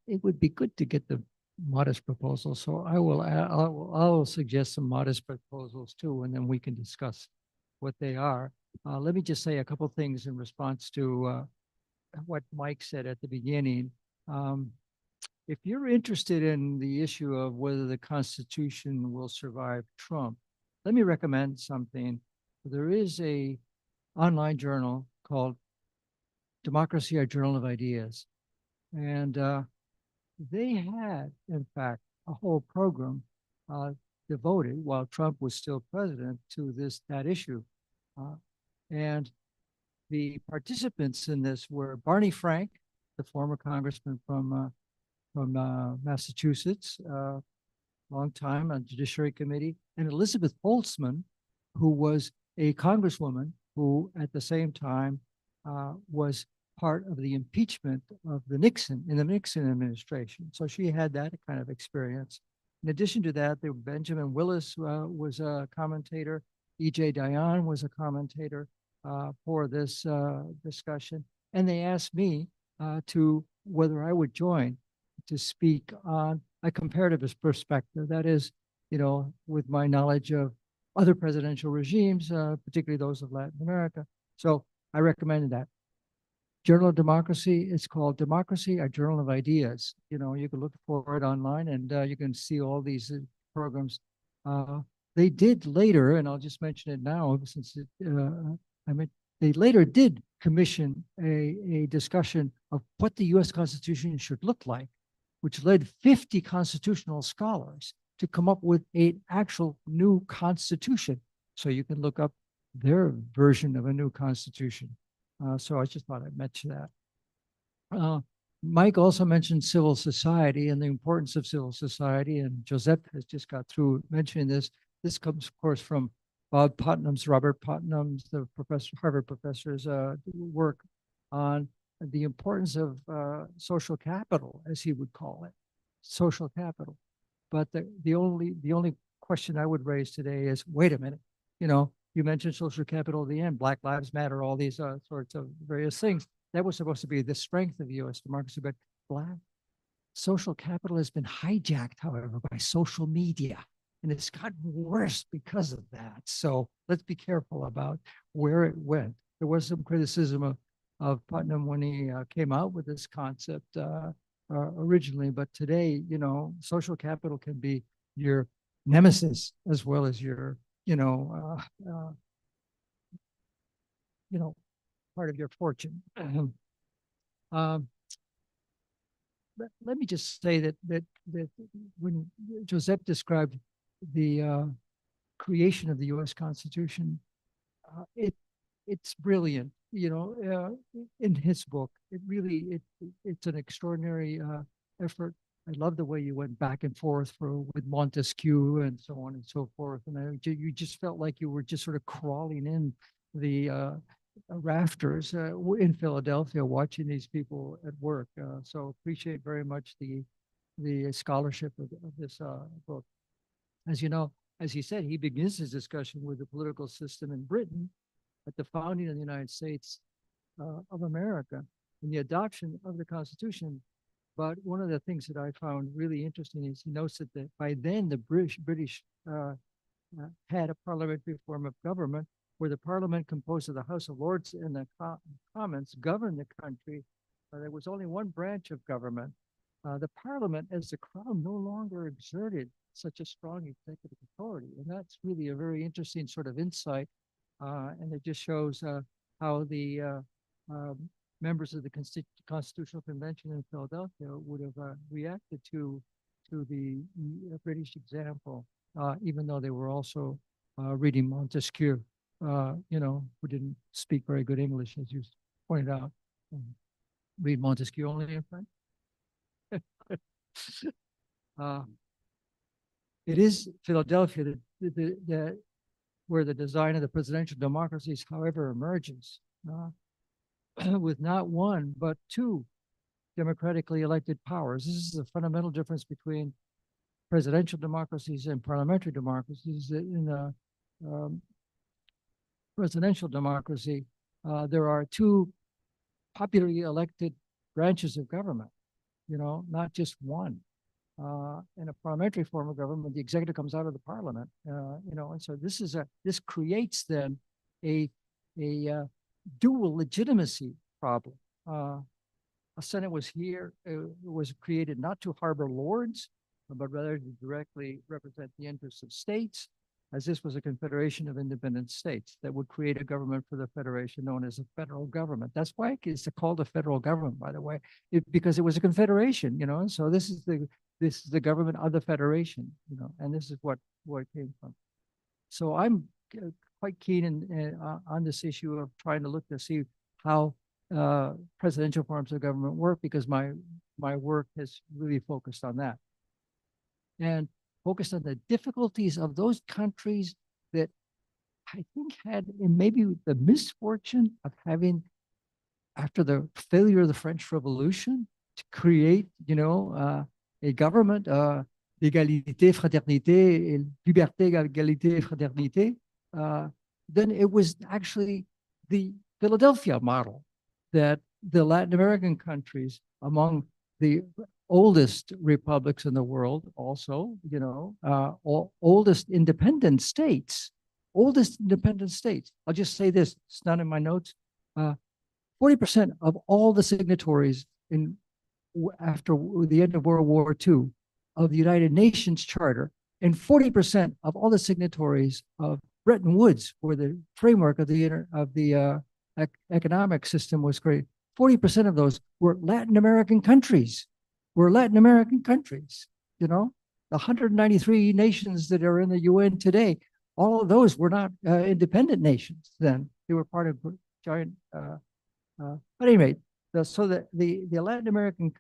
It would be good to get the modest proposals, so I will suggest some modest proposals too, and then we can discuss what they are. Let me just say a couple things in response to what Mike said at the beginning. If you're interested in the issue of whether the Constitution will survive Trump, let me recommend something. There is a online journal called Democracy, a Journal of Ideas. And they had, in fact, a whole program devoted while Trump was still president to that issue. And the participants in this were Barney Frank, the former congressman from Massachusetts, long time on Judiciary Committee, and Elizabeth Holtzman, who was a congresswoman who at the same time was part of the impeachment of the Nixon in the Nixon administration. So she had that kind of experience. In addition to that, there Benjamin Willis was a commentator. E.J. Dionne was a commentator for this discussion. And they asked me to whether I would join to speak on a comparativist perspective. That is, with my knowledge of other presidential regimes, particularly those of Latin America. So I recommended that. Journal of Democracy, it's called Democracy, a Journal of Ideas. You can look for it online and you can see all these programs. They did later, and I'll just mention it now since they later did commission a discussion of what the US Constitution should look like, which led 50 constitutional scholars to come up with an actual new constitution. So you can look up their version of a new constitution. So I just thought I'd mention that. Mike also mentioned civil society and the importance of civil society, and Josep has just got through mentioning this. This comes, of course, from Robert Putnam's, the Harvard professor's work on the importance of social capital, as he would call it, social capital. But the only question I would raise today is, wait a minute, you mentioned social capital at the end, Black Lives Matter, all these sorts of various things. That was supposed to be the strength of US democracy, but social capital has been hijacked, however, by social media. And it's gotten worse because of that. So let's be careful about where it went. There was some criticism of Putnam when he came out with this concept originally, but today, social capital can be your nemesis as well as your, part of your fortune. Let me just say that when Josep described the creation of the U.S. Constitution, it's brilliant. In his book, it's an extraordinary effort. I love the way you went back and forth with Montesquieu and so on and so forth. And you just felt like you were just sort of crawling in the rafters in Philadelphia, watching these people at work. So appreciate very much the scholarship of this book. As you know, as he said, he begins his discussion with the political system in Britain at the founding of the United States of America and the adoption of the Constitution. But one of the things that I found really interesting is he notes that by then the British had a parliamentary form of government, where the parliament composed of the House of Lords and the Commons governed the country, there was only one branch of government. The parliament, as the crown, no longer exerted such a strong executive authority. And that's really a very interesting sort of insight. And it just shows how the members of the Constitutional Convention in Philadelphia would have reacted to the British example, even though they were also reading Montesquieu, who didn't speak very good English, as you pointed out. Read Montesquieu only in French. It is Philadelphia that where the design of the presidential democracies, however, emerges with not one but two democratically elected powers. This is the fundamental difference between presidential democracies and parliamentary democracies. In a presidential democracy, there are two popularly elected branches of government, not just one. In a parliamentary form of government, the executive comes out of the parliament, and so this creates then a dual legitimacy problem. A Senate was created not to harbor lords, but rather to directly represent the interests of states, as this was a confederation of independent states that would create a government for the federation known as a federal government. That's why it's called a federal government, by the way, because it was a confederation, and so this is the government of the federation, and this is what it came from. So I'm quite keen on this issue of trying to look to see how presidential forms of government work, because my work has really focused on that and focused on the difficulties of those countries that I think had maybe the misfortune of having, after the failure of the French Revolution, to create, a government, l'égalité, fraternité, liberté, égalité, fraternité. Then it was actually the Philadelphia model that the Latin American countries, among the oldest republics in the world, also, oldest independent states. I'll just say this, it's not in my notes. 40% of all the signatories after the end of World War II of the United Nations Charter, and 40% of all the signatories of Bretton Woods, where the framework of the economic system was created, 40% of those were Latin American countries. The 193 nations that are in the UN today, all of those were not independent nations then. They were part of giant, but anyway, so the Latin American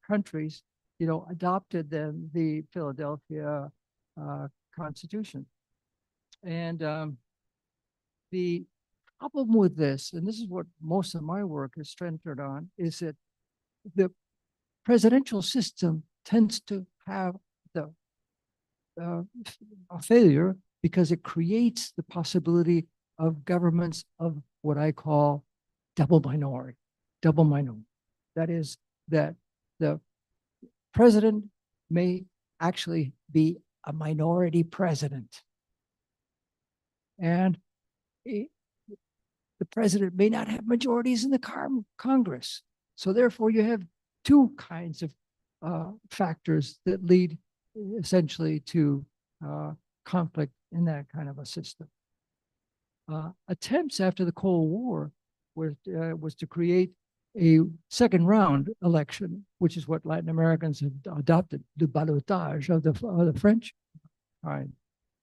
countries, adopted then the Philadelphia Constitution. And the problem with this, and this is what most of my work is centered on, is that the presidential system tends to have a failure because it creates the possibility of governments of what I call double minority. That is, that the president may actually be a minority president. And the president may not have majorities in the Congress. So therefore, you have two kinds of factors that lead essentially to conflict in that kind of a system. Attempts after the Cold War was to create a second round election, which is what Latin Americans have adopted, the ballotage of the French kind.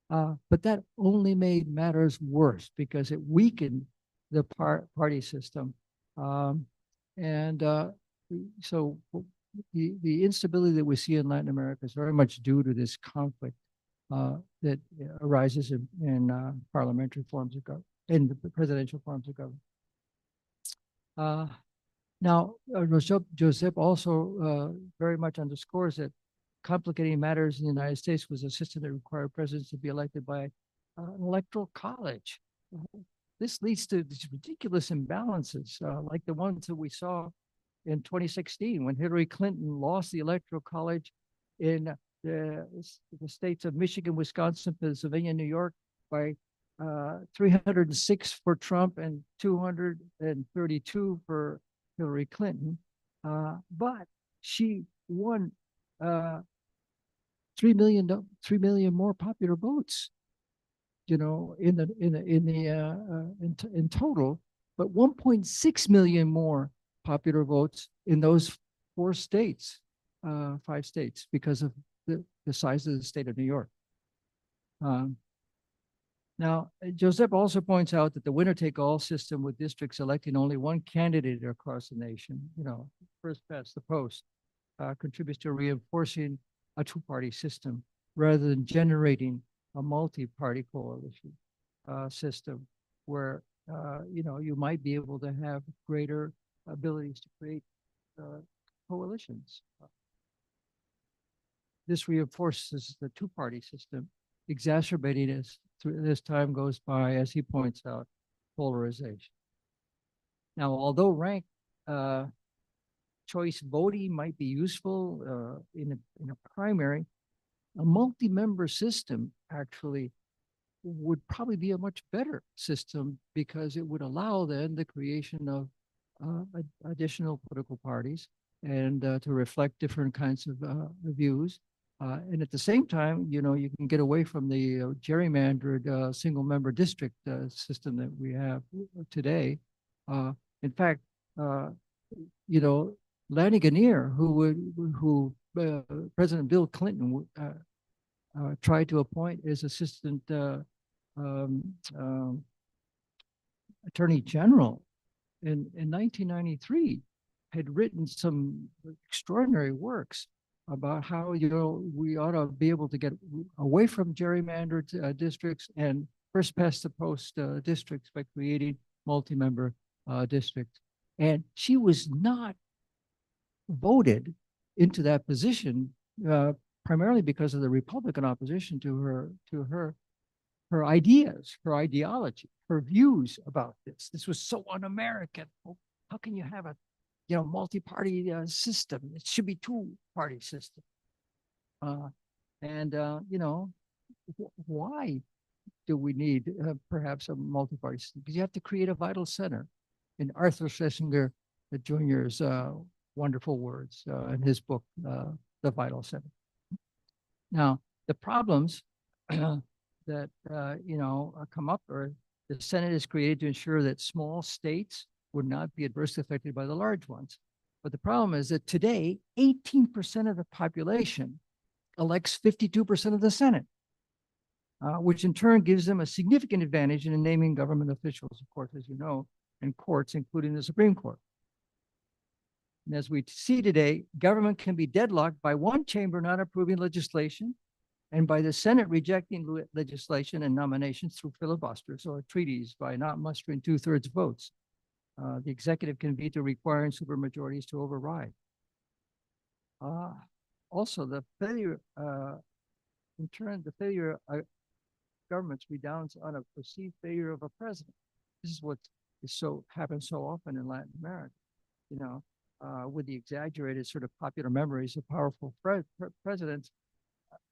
But that only made matters worse because it weakened the party system. So the instability that we see in Latin America is very much due to this conflict that arises in parliamentary forms of government, in the presidential forms of government. Now, Josep also very much underscores that complicating matters in the United States was a system that required presidents to be elected by an electoral college. This leads to these ridiculous imbalances, like the ones that we saw in 2016 when Hillary Clinton lost the electoral college in the states of Michigan, Wisconsin, Pennsylvania, New York by 306 for Trump and 232 for Hillary Clinton. But she won 3 million more popular votes, in total, but 1.6 million more popular votes in those 5 states, because of the size of the state of New York. Now, Josep also points out that the winner-take-all system with districts electing only one candidate across the nation, first past the post, contributes to reinforcing a two-party system rather than generating a multi-party coalition system where, you might be able to have greater abilities to create coalitions. This reinforces the two-party system, exacerbating as time goes by, as he points out, polarization. Now, although ranked choice voting might be useful in a primary, a multi-member system actually would probably be a much better system, because it would allow then the creation of additional political parties and to reflect different kinds of views. And at the same time, you can get away from the gerrymandered single-member district system that we have today. In fact, Laniganier, who President Bill Clinton tried to appoint as assistant attorney general in 1993, had written some extraordinary works about how we ought to be able to get away from gerrymandered districts and first past the post districts by creating multi-member districts. And she was not voted into that position primarily because of the Republican opposition to her ideas, her ideology, her views about this. This was so un-American. How can you have a multi-party system? It should be two-party system. Why do we need perhaps a multi-party system? Because you have to create a vital center. In Arthur Schlesinger Jr.'s wonderful words in his book, The Vital Center. Now, the problems that come up are the Senate is created to ensure that small states would not be adversely affected by the large ones. But the problem is that today, 18% of the population elects 52% of the Senate, which in turn gives them a significant advantage in naming government officials, of course, as you know, and courts, including the Supreme Court. And as we see today, government can be deadlocked by one chamber not approving legislation and by the Senate rejecting legislation and nominations through filibusters or treaties by not mustering 2/3 votes. The executive can veto requiring supermajorities to override. Also, the failure, in turn, the failure of governments redounds on a perceived failure of a president. This is what happens so often in Latin America, with the exaggerated sort of popular memories of powerful presidents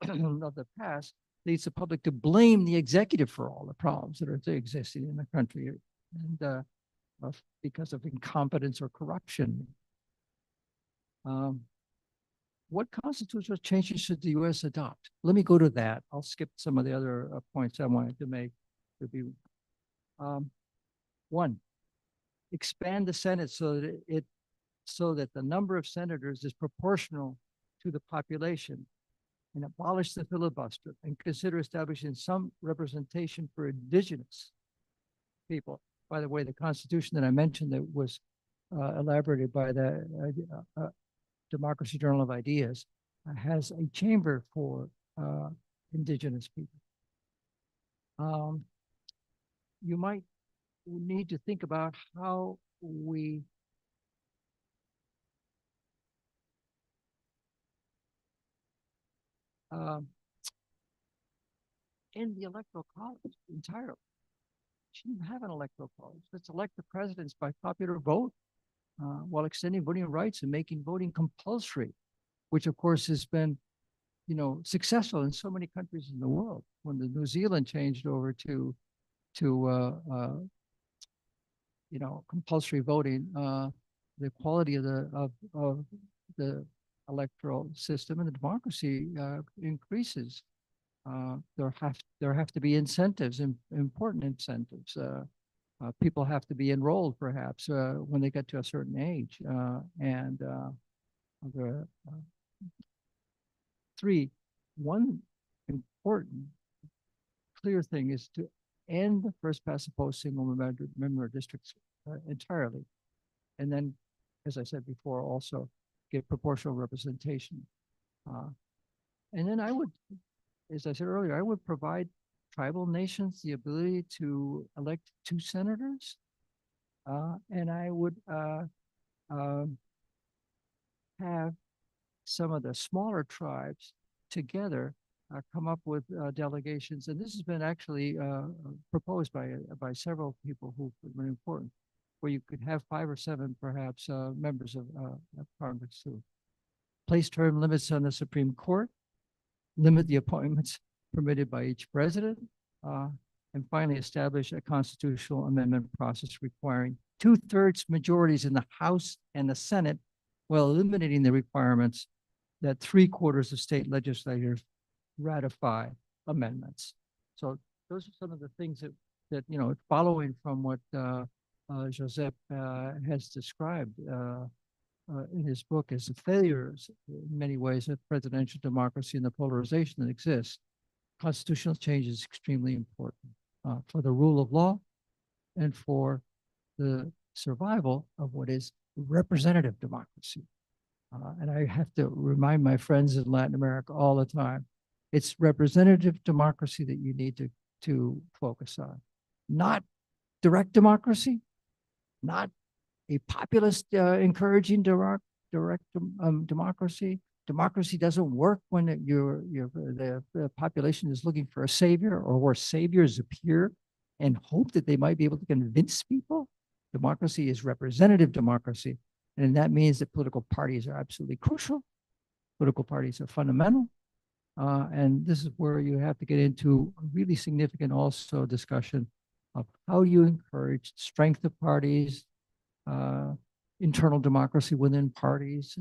of the past, leads the public to blame the executive for all the problems that are existing in the country, and because of incompetence or corruption. What constitutional changes should the U.S. adopt? Let me go to that. I'll skip some of the other points I wanted to make. One, expand the Senate so that the number of senators is proportional to the population, and abolish the filibuster and consider establishing some representation for indigenous people. By the way, the Constitution that I mentioned that was elaborated by the Democracy Journal of Ideas has a chamber for indigenous people. You might need to think about how we end the electoral college entirely. Shouldn't have an electoral college. Let's elect the presidents by popular vote while extending voting rights and making voting compulsory, which of course has been, successful in so many countries in the world. When the New Zealand changed over to you know, compulsory voting, the quality of the electoral system and the democracy increases. There have to be incentives, important incentives. People have to be enrolled, perhaps, when they get to a certain age. One important clear thing is to end the first past the post single member districts entirely. And then, as I said before, also get proportional representation. And then I would, as I said earlier, I would provide tribal nations the ability to elect 2 senators. And I would have some of the smaller tribes together come up with delegations. And this has been actually proposed by several people who've been important, where you could have 5 or 7, perhaps, members of Congress who place term limits on the Supreme Court, limit the appointments permitted by each president, and finally establish a constitutional amendment process requiring 2/3 majorities in the House and the Senate, while eliminating the requirements that 3/4 of state legislators ratify amendments. So those are some of the things that you know, following from what Josep has described in his book as the failures in many ways of presidential democracy and the polarization that exists. Constitutional change is extremely important for the rule of law and for the survival of what is representative democracy. And I have to remind my friends in Latin America all the time, it's representative democracy that you need to focus on, not direct democracy, not a populist encouraging direct democracy. Democracy doesn't work when the population is looking for a savior, or where saviors appear and hope that they might be able to convince people. Democracy is representative democracy. And that means that political parties are absolutely crucial. Political parties are fundamental. And this is where you have to get into a really significant also discussion of how you encourage strength of parties, internal democracy within parties.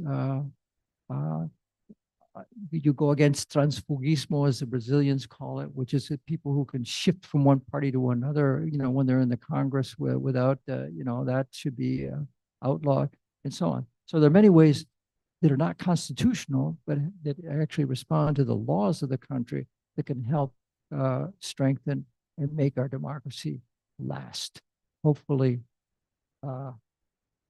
You go against transfugismo, as the Brazilians call it, which is that people who can shift from one party to another, you know, when they're in the Congress without, you know, that should be outlawed, and so on. So there are many ways that are not constitutional, but that actually respond to the laws of the country that can help strengthen and make our democracy last. Hopefully,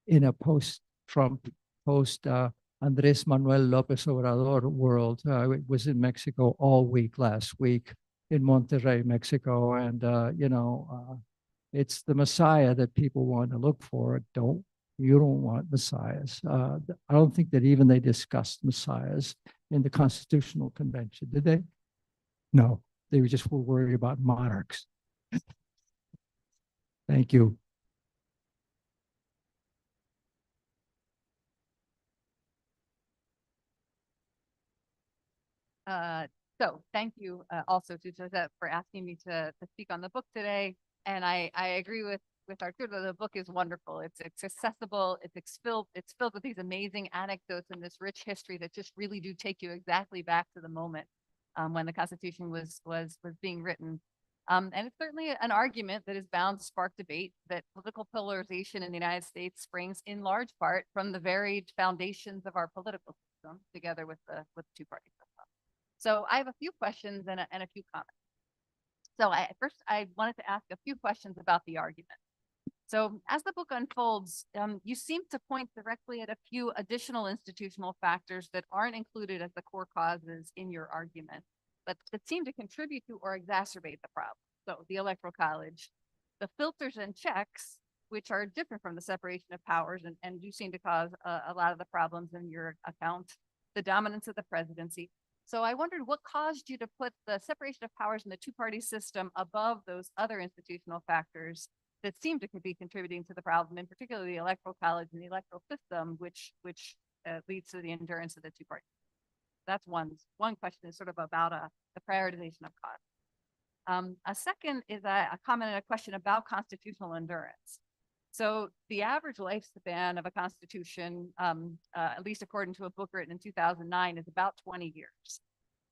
in a post-Trump, Andrés Manuel López Obrador world. I was in Mexico all week last week, in Monterrey, Mexico, and you know, it's the Messiah that people want to look for. You don't want messiahs. I don't think that even they discussed messiahs in the Constitutional Convention, did they? No, they were just worried about monarchs. Thank you. So thank you also to Josep for asking me to speak on the book today. And I agree with Arturo. The book is wonderful. It's accessible. It's filled with these amazing anecdotes and this rich history that just really do take you exactly back to the moment when the Constitution was being written. And it's certainly an argument that is bound to spark debate, that political polarization in the United States springs in large part from the varied foundations of our political system, together with the two-party system. So I have a few questions and a few comments. So first, I wanted to ask a few questions about the argument. So as the book unfolds, you seem to point directly at a few additional institutional factors that aren't included as the core causes in your argument, but that seem to contribute to or exacerbate the problem. So the Electoral College, the filters and checks, which are different from the separation of powers and do seem to cause a lot of the problems in your account, the dominance of the presidency. So I wondered what caused you to put the separation of powers in the two-party system above those other institutional factors that seem to be contributing to the problem, in particular the Electoral College and the electoral system, which leads to the endurance of the two-party. That's one question, is sort of about the prioritization of cost. A second is a comment and a question about constitutional endurance. So the average lifespan of a constitution, at least according to a book written in 2009, is about 20 years.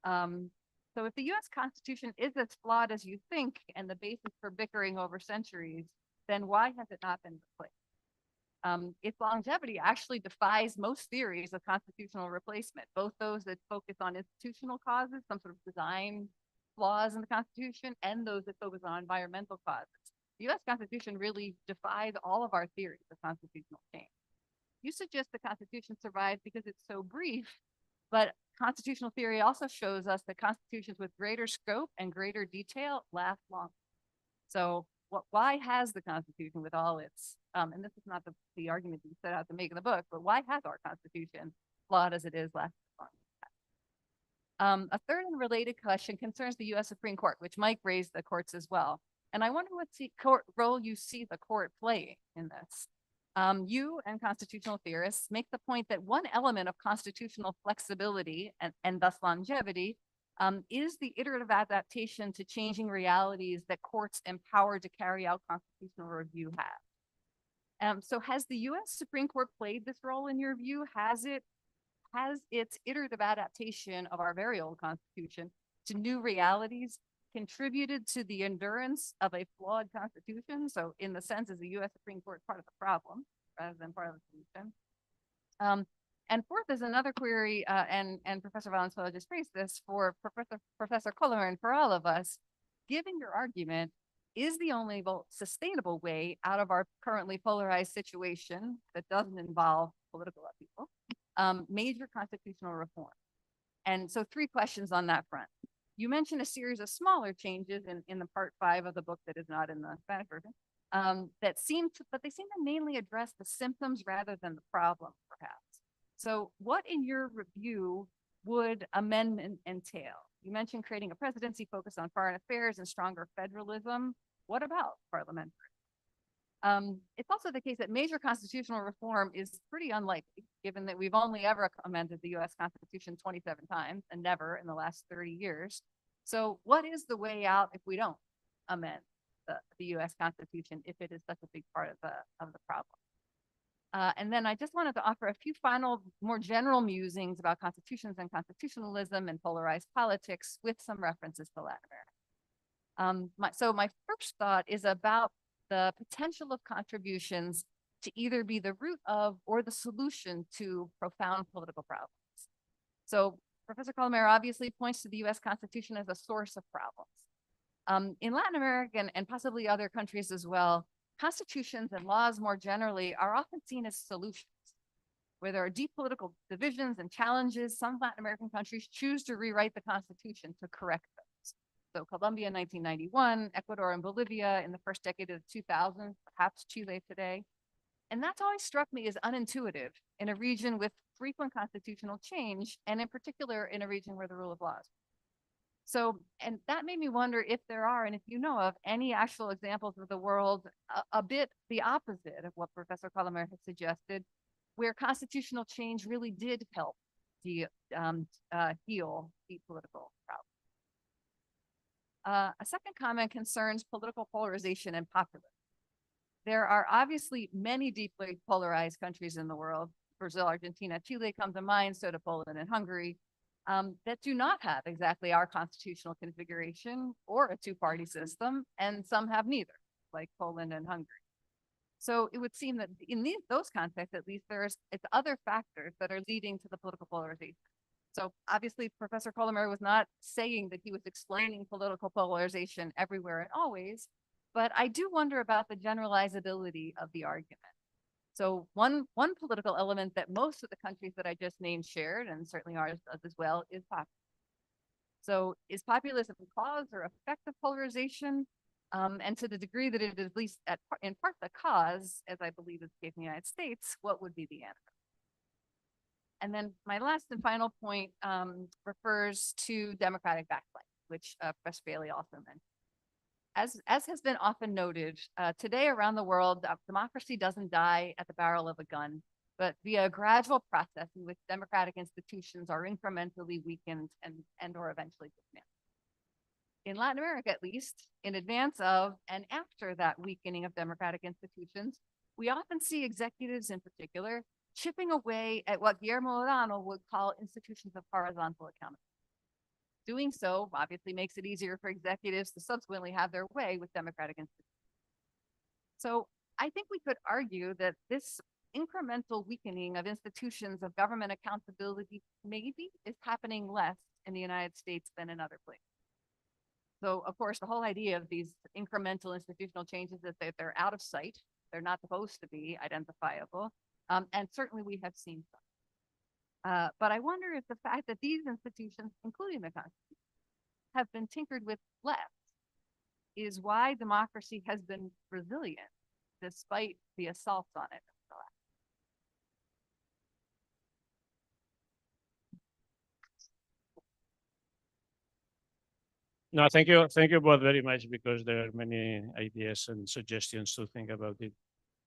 So if the US Constitution is as flawed as you think and the basis for bickering over centuries, then why has it not been replaced? Its longevity actually defies most theories of constitutional replacement, both those that focus on institutional causes, some sort of design flaws in the Constitution, and those that focus on environmental causes. The US Constitution really defies all of our theories of constitutional change. You suggest the Constitution survives because it's so brief, but constitutional theory also shows us that constitutions with greater scope and greater detail last longer. So why has the Constitution with all its, and this is not the argument that you set out to make in the book, but why has our Constitution, flawed as it is, lasted long? A third and related question concerns the US Supreme Court, which Mike raised the courts as well. And I wonder what role you see the court playing in this. You and constitutional theorists make the point that one element of constitutional flexibility and thus longevity is the iterative adaptation to changing realities that courts empowered to carry out constitutional review have. So has the US Supreme Court played this role in your view? Has its iterative adaptation of our very old Constitution to new realities contributed to the endurance of a flawed Constitution? So in the sense, is the US Supreme Court part of the problem rather than part of the solution? And fourth is another query, and Professor Valenzuela just raised this for Professor Colomer and for all of us. Given your argument, is the only sustainable way out of our currently polarized situation that doesn't involve political upheaval, major constitutional reform? And so 3 questions on that front. You mentioned a series of smaller changes in the part 5 of the book that is not in the Spanish version, but they seem to mainly address the symptoms rather than the problem, perhaps. So what in your review would amendment entail? You mentioned creating a presidency focused on foreign affairs and stronger federalism. What about parliamentary? It's also the case that major constitutional reform is pretty unlikely, given that we've only ever amended the US Constitution 27 times and never in the last 30 years. So what is the way out if we don't amend the US Constitution, if it is such a big part of the problem? And then I just wanted to offer a few final, more general musings about constitutions and constitutionalism and polarized politics with some references to Latin America. So my first thought is about the potential of contributions to either be the root of or the solution to profound political problems. So Professor Colomer obviously points to the US Constitution as a source of problems. In Latin America and possibly other countries as well, constitutions and laws more generally are often seen as solutions. Where there are deep political divisions and challenges, some Latin American countries choose to rewrite the Constitution to correct those. So Colombia in 1991, Ecuador and Bolivia in the first decade of the 2000s, perhaps Chile today. And that's always struck me as unintuitive in a region with frequent constitutional change, and in particular in a region where the rule of law is. So, and that made me wonder if there are, and if you know of, any actual examples of the world a bit the opposite of what Professor Colomer has suggested, where constitutional change really did help heal deep political problems. A second comment concerns political polarization and populism. There are obviously many deeply polarized countries in the world. Brazil, Argentina, Chile come to mind, so do Poland and Hungary, that do not have exactly our constitutional configuration or a two-party system, and some have neither, like Poland and Hungary. So it would seem that in those contexts, at least, it's other factors that are leading to the political polarization. So obviously, Professor Colomer was not saying that he was explaining political polarization everywhere and always, but I do wonder about the generalizability of the argument. So one political element that most of the countries that I just named shared, and certainly ours does as well, is populism. So is populism a cause or effect of polarization? And to the degree that it is at least in part the cause, as I believe is the case in the United States, what would be the answer? And then my last and final point refers to democratic backlight, which Professor Bailey also mentioned. As has been often noted, today around the world, democracy doesn't die at the barrel of a gun, but via a gradual process in which democratic institutions are incrementally weakened and or eventually dismantled. in Latin America, at least, in advance of and after that weakening of democratic institutions, we often see executives in particular chipping away at what Guillermo Orano would call institutions of horizontal accountability. Doing so obviously makes it easier for executives to subsequently have their way with democratic institutions. So I think we could argue that this incremental weakening of institutions of government accountability maybe is happening less in the United States than in other places. So of course, the whole idea of these incremental institutional changes is that they're out of sight. They're not supposed to be identifiable. And certainly we have seen some. But I wonder if the fact that these institutions, including the Constitution, have been tinkered with less is why democracy has been resilient despite the assaults on it. No, thank you both very much, because there are many ideas and suggestions to think about it.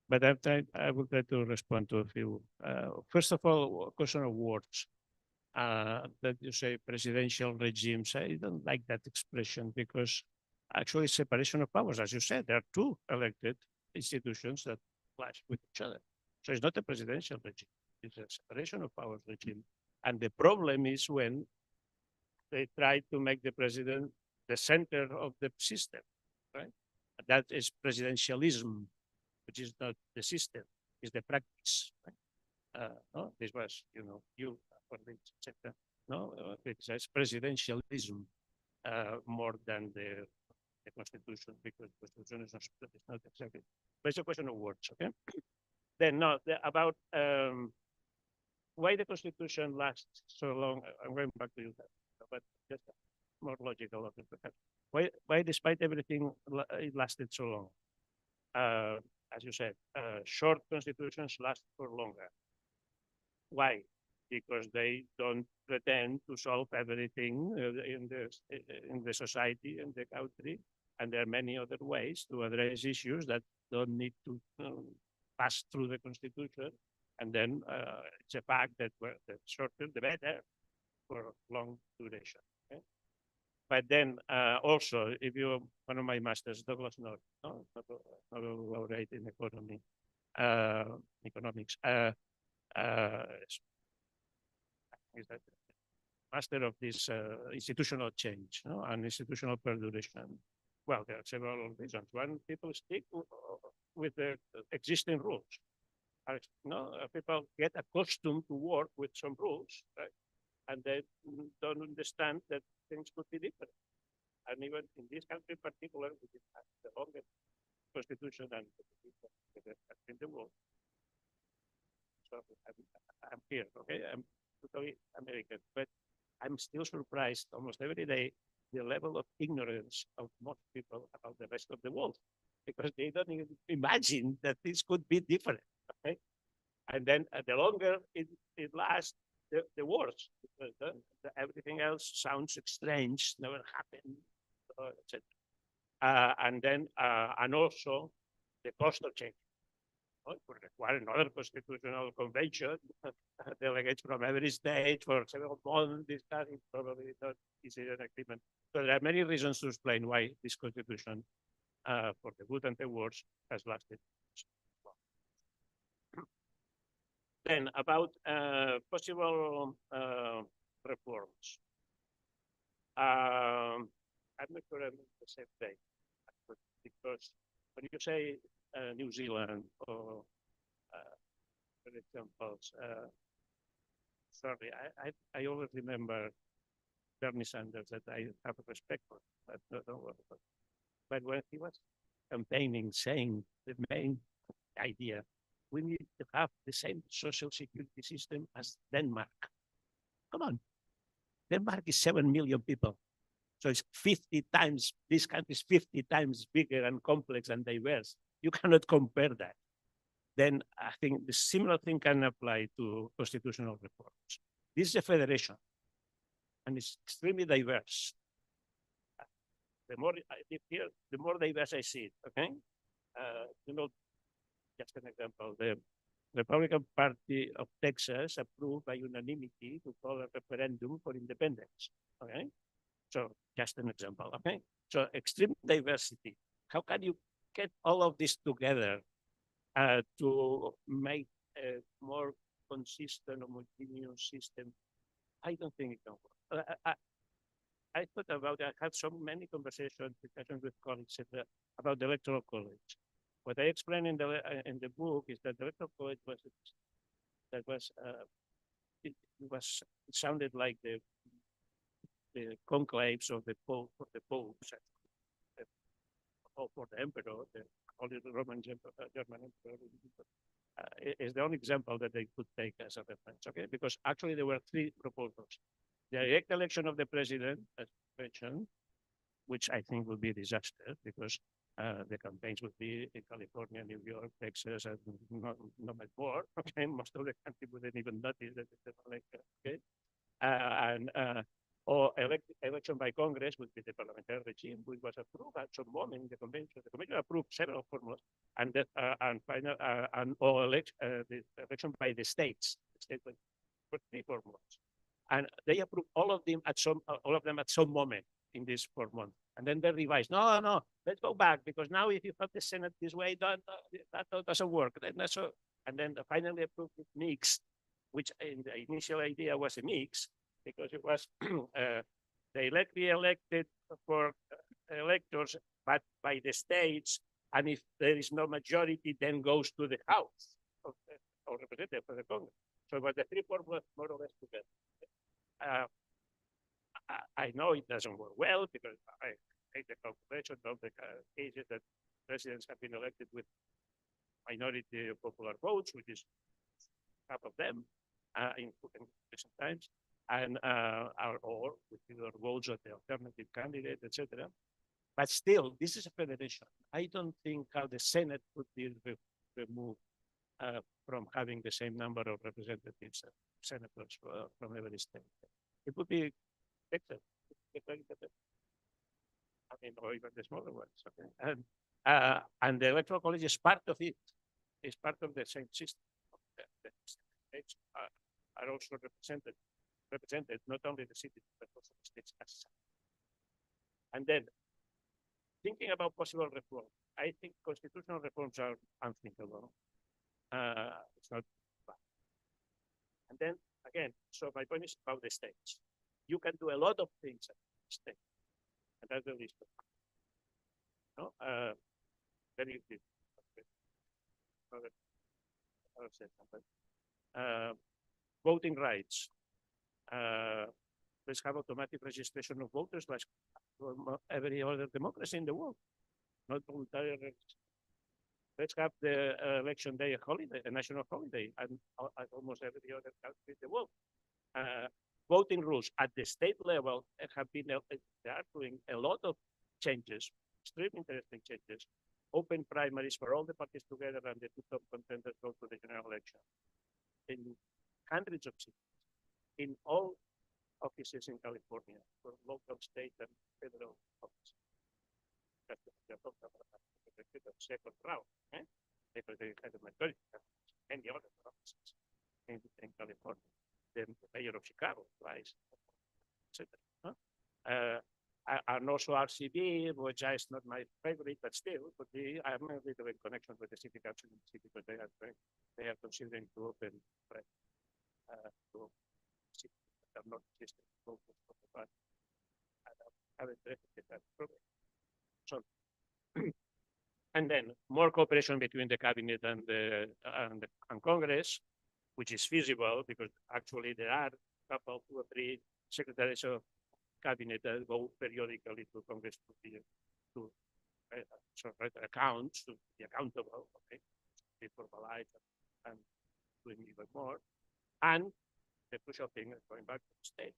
But I will try to respond to a few. First of all, a question of words. That you say presidential regimes. I don't like that expression, because actually separation of powers, as you said, there are two elected institutions that clash with each other. So it's not a presidential regime, it's a separation of powers regime. And the problem is when they try to make the president the center of the system, right? That is presidentialism, which is not the system, it's the practice, right? No, this was, you for the sector, no, it says presidentialism more than the Constitution, because the Constitution is not exactly. But it's a question of words, okay? Then, no, about why the Constitution lasts so long. I'm going back to you, but just more logical of it. Why, despite everything, it lasted so long? As you said, short constitutions last for longer. Why? Because they don't pretend to solve everything in the society and the country, and there are many other ways to address issues that don't need to pass through the Constitution. And then it's a fact that the shorter the better for long duration. Okay? But then also, if you one of my masters, Douglas North, Nobel laureate in economics. Is that master of this institutional change, and institutional perduration. Well, there are several reasons. One, people stick with the existing rules. People get accustomed to work with some rules, right? And they don't understand that things could be different. And even in this country in particular, which has the longest constitution and in the world. So I'm here, okay? I'm totally American, but I'm still surprised almost every day the level of ignorance of most people about the rest of the world, because they don't even imagine that this could be different, okay? And then the longer it lasts, the worse, because everything else sounds strange, never happened, etc. And then, and also the cost of change. It would require another constitutional convention, delegates from every state for several months, discussing probably not easy an agreement. So there are many reasons to explain why this constitution, for the good and the worse, has lasted so long. Then about possible reforms. I'm not sure I'm in the same day, because when you say New Zealand or, for example, sorry, I always remember Bernie Sanders, that I have respect for, but when he was campaigning, saying the main idea, we need to have the same social security system as Denmark. Come on, Denmark is 7 million people. So it's 50 times, this country is 50 times bigger and complex and diverse. You cannot compare that. Then I think the similar thing can apply to constitutional reforms. This is a federation, and it's extremely diverse. The more I live here, the more diverse I see it, okay? Just an example, the Republican Party of Texas approved by unanimity to call a referendum for independence, okay? So just an example, okay? So extreme diversity. How can you get all of this together to make a more consistent, homogeneous system? I don't think it can work. I thought about it. I had so many conversations with colleagues about the electoral college. What I explain in the book is that the electoral college it sounded like the conclaves of the popes, or for the emperor, the Holy Roman German emperor. Is the only example that they could take as a reference, okay? Because actually there were three proposals. The direct election of the president, as mentioned, which I think would be a disaster because the campaigns would be in California, New York, Texas, and not much more. Okay, most of the country wouldn't even notice that it's an election. Okay, or election by Congress would be the parliamentary regime, which was approved at some moment in the convention. The convention approved several formulas, and that the election by the states. The states were three formulas, and they approved all of them at some moment in this 4 months. And then they revised. No, let's go back, because now if you have the Senate this way, that doesn't work. And then finally approved it mixed, which in the initial idea was a mix, because it was they be elected for electors, but by the states, and if there is no majority, then goes to the House or representative for the Congress. So, but the three formulas more or less together. I know it doesn't work well, because I make the calculation of the cases that presidents have been elected with minority popular votes, which is half of them in recent times, and or with either votes of the alternative candidate, etc. But still, this is a federation. I don't think how the Senate could be removed from having the same number of representatives, senators from every state. It would be better. I mean, or even the smaller ones. Okay? And the electoral college is part of it. It's part of the same system. The states are also represented not only the cities, but also the states as such. And then, thinking about possible reform, I think constitutional reforms are unthinkable. It's not bad. And then, again, so my point is about the states. You can do a lot of things at the state, and that's the least of it. No? Very voting rights. Let's have automatic registration of voters like every other democracy in the world, not voluntary registration. Let's have the election day a holiday, a national holiday, and almost every other country in the world. Voting rules at the state level have been, they are doing a lot of changes, extremely interesting changes. Open primaries for all the parties together, and the two top contenders go to the general election. In hundreds of cities, in all offices in California, for local, state, and federal offices. That's the second round, because they had a majority of many other offices in California. The mayor of Chicago twice, etc. And also RCB, which is not my favorite, but still, but I have a little bit connection with the city council in the city, because they are considering to open to cities that are not existing. I haven't read that program. So, and then more cooperation between the cabinet and Congress, which is feasible, because actually there are a couple, 2 or 3 secretaries of cabinet that go periodically to Congress to write accounts, to be accountable, okay, be formalized and doing even more. And the crucial thing is going back to the state.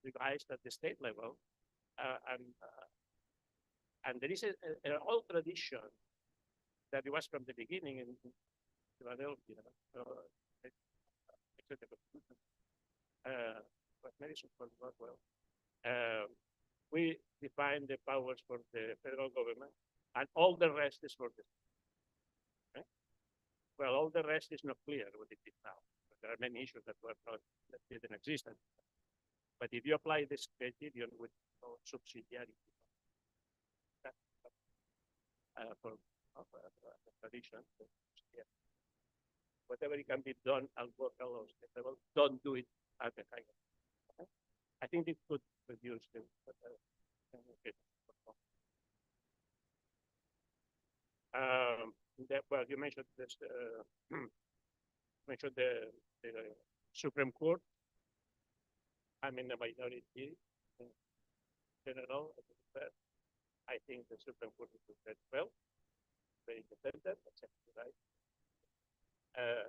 Revised at the state level, and there is an old tradition that it was from the beginning in Philadelphia, but Madison was well. We define the powers for the federal government, and all the rest is for the state. Okay? Well, all the rest is not clear what it is now. There are many issues that didn't exist But if you apply this criterion with no subsidiarity, for tradition, whatever it can be done at local level, don't do it at the higher. I think it could reduce the well, you mentioned this. Mentioned the Supreme Court. I'm in the minority in general. I think the Supreme Court is very well, very independent, exactly right.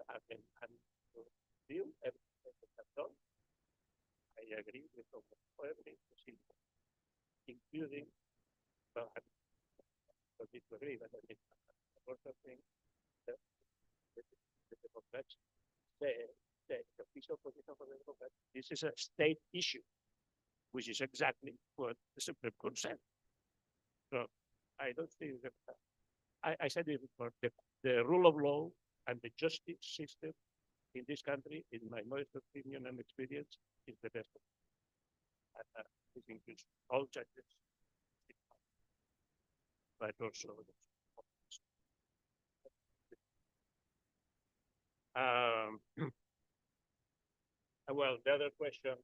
I mean, and to deal everything that they have done. I agree with almost everything, including, well, I don't disagree, but I think a lot of things that the Democrats, the official position for the Democrats, this is a state issue, which is exactly what the Supreme Court said. So I don't think that, I said it before, the rule of law and the justice system in this country, in my modest opinion and experience, is the best. This includes all judges, but also well, the other question,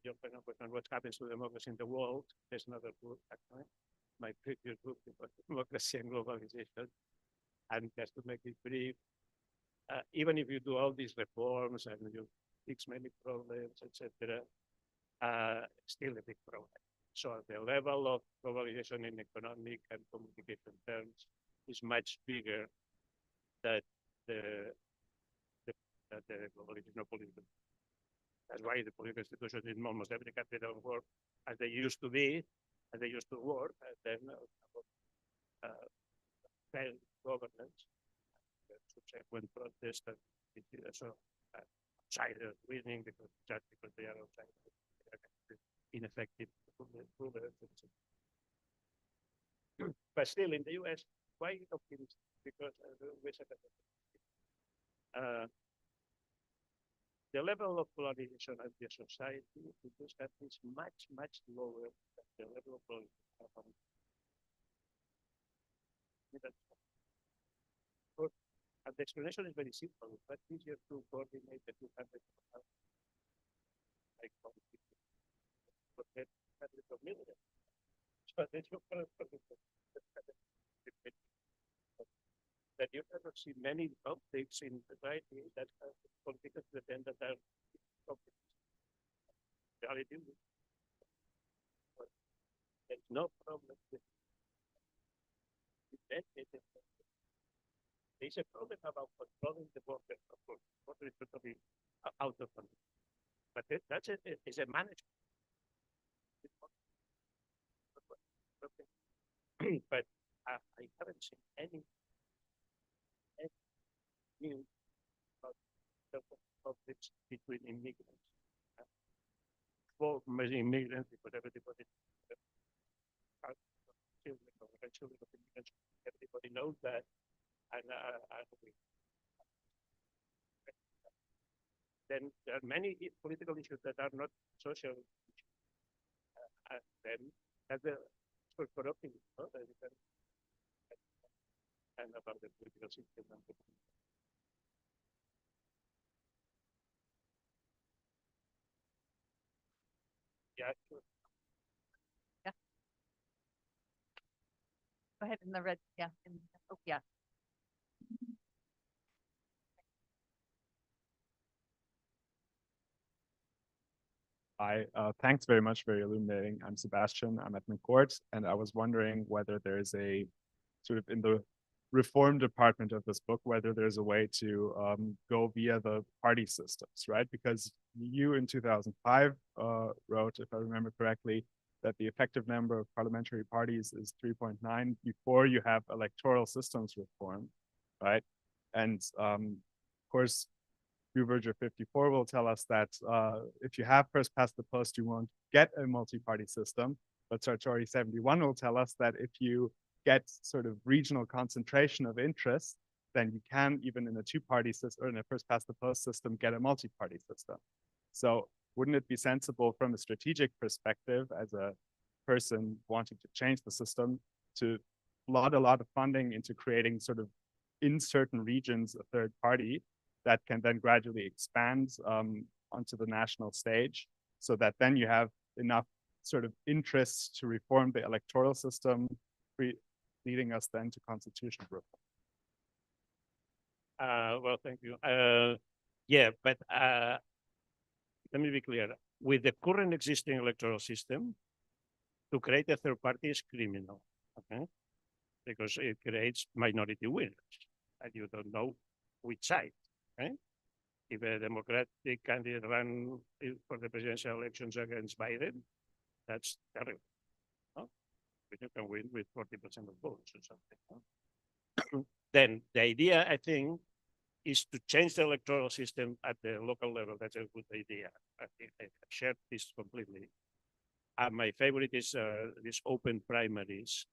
your final question, what happens to democracy in the world? There's another book, actually. My previous book was Democracy and Globalization. And just to make it brief, even if you do all these reforms and you fix many problems, etc., still a big problem. So the level of globalization in economic and communication terms is much bigger than the globalization of political. That's why the political institutions in almost every country don't work as they used to be, as they used to work, and then failed governance, subsequent protest, and so outsiders winning because they are outsiders, they are ineffective rulers. But still, in the U.S., quite optimistic because the level of polarization of the society in this country is much, much lower than the level of polarization. And the explanation is very simple. It's much easier to coordinate the 200 like hundreds of millions. So that you cannot see many conflicts in society that have political pretend that are conflicts. Reality, there's no problem with it. There's a problem about controlling the border. Of course, the border is totally out of control. But that's it's a management. But I haven't seen any news about the conflicts between immigrants. For immigrants, because everybody everybody knows that, and then there are many political issues that are not social issues. Then as the for optimism, and about the political system. Yeah, sure. Yeah. Go ahead in the red. Yeah. Oh, yeah. Hi, thanks very much for illuminating. I'm Sebastian, I'm at McCourt, and I was wondering whether there's a sort of in the reform department of this book, whether there's a way to go via the party systems, right? Because you in 2005 wrote, if I remember correctly, that the effective number of parliamentary parties is 3.9 before you have electoral systems reform, right? And of course, Verger 54 will tell us that if you have first past the post, you won't get a multi-party system. But Sartori 71 will tell us that if you get sort of regional concentration of interest, then you can, even in a two-party system or in a first past the post system, get a multi-party system. So wouldn't it be sensible from a strategic perspective as a person wanting to change the system to flood a lot of funding into creating sort of in certain regions a third party that can then gradually expand onto the national stage, so that then you have enough sort of interest to reform the electoral system, leading us then to constitutional reform? Well, thank you. Yeah, but let me be clear. With the current existing electoral system, to create a third party is criminal, okay? Because it creates minority winners, and you don't know which side, okay? If a Democratic candidate ran for the presidential elections against Biden, that's terrible, no? But you can win with 40% of votes or something, no? Then the idea, I think, is to change the electoral system at the local level. That's a good idea. I think I share this completely. My favorite is these open primaries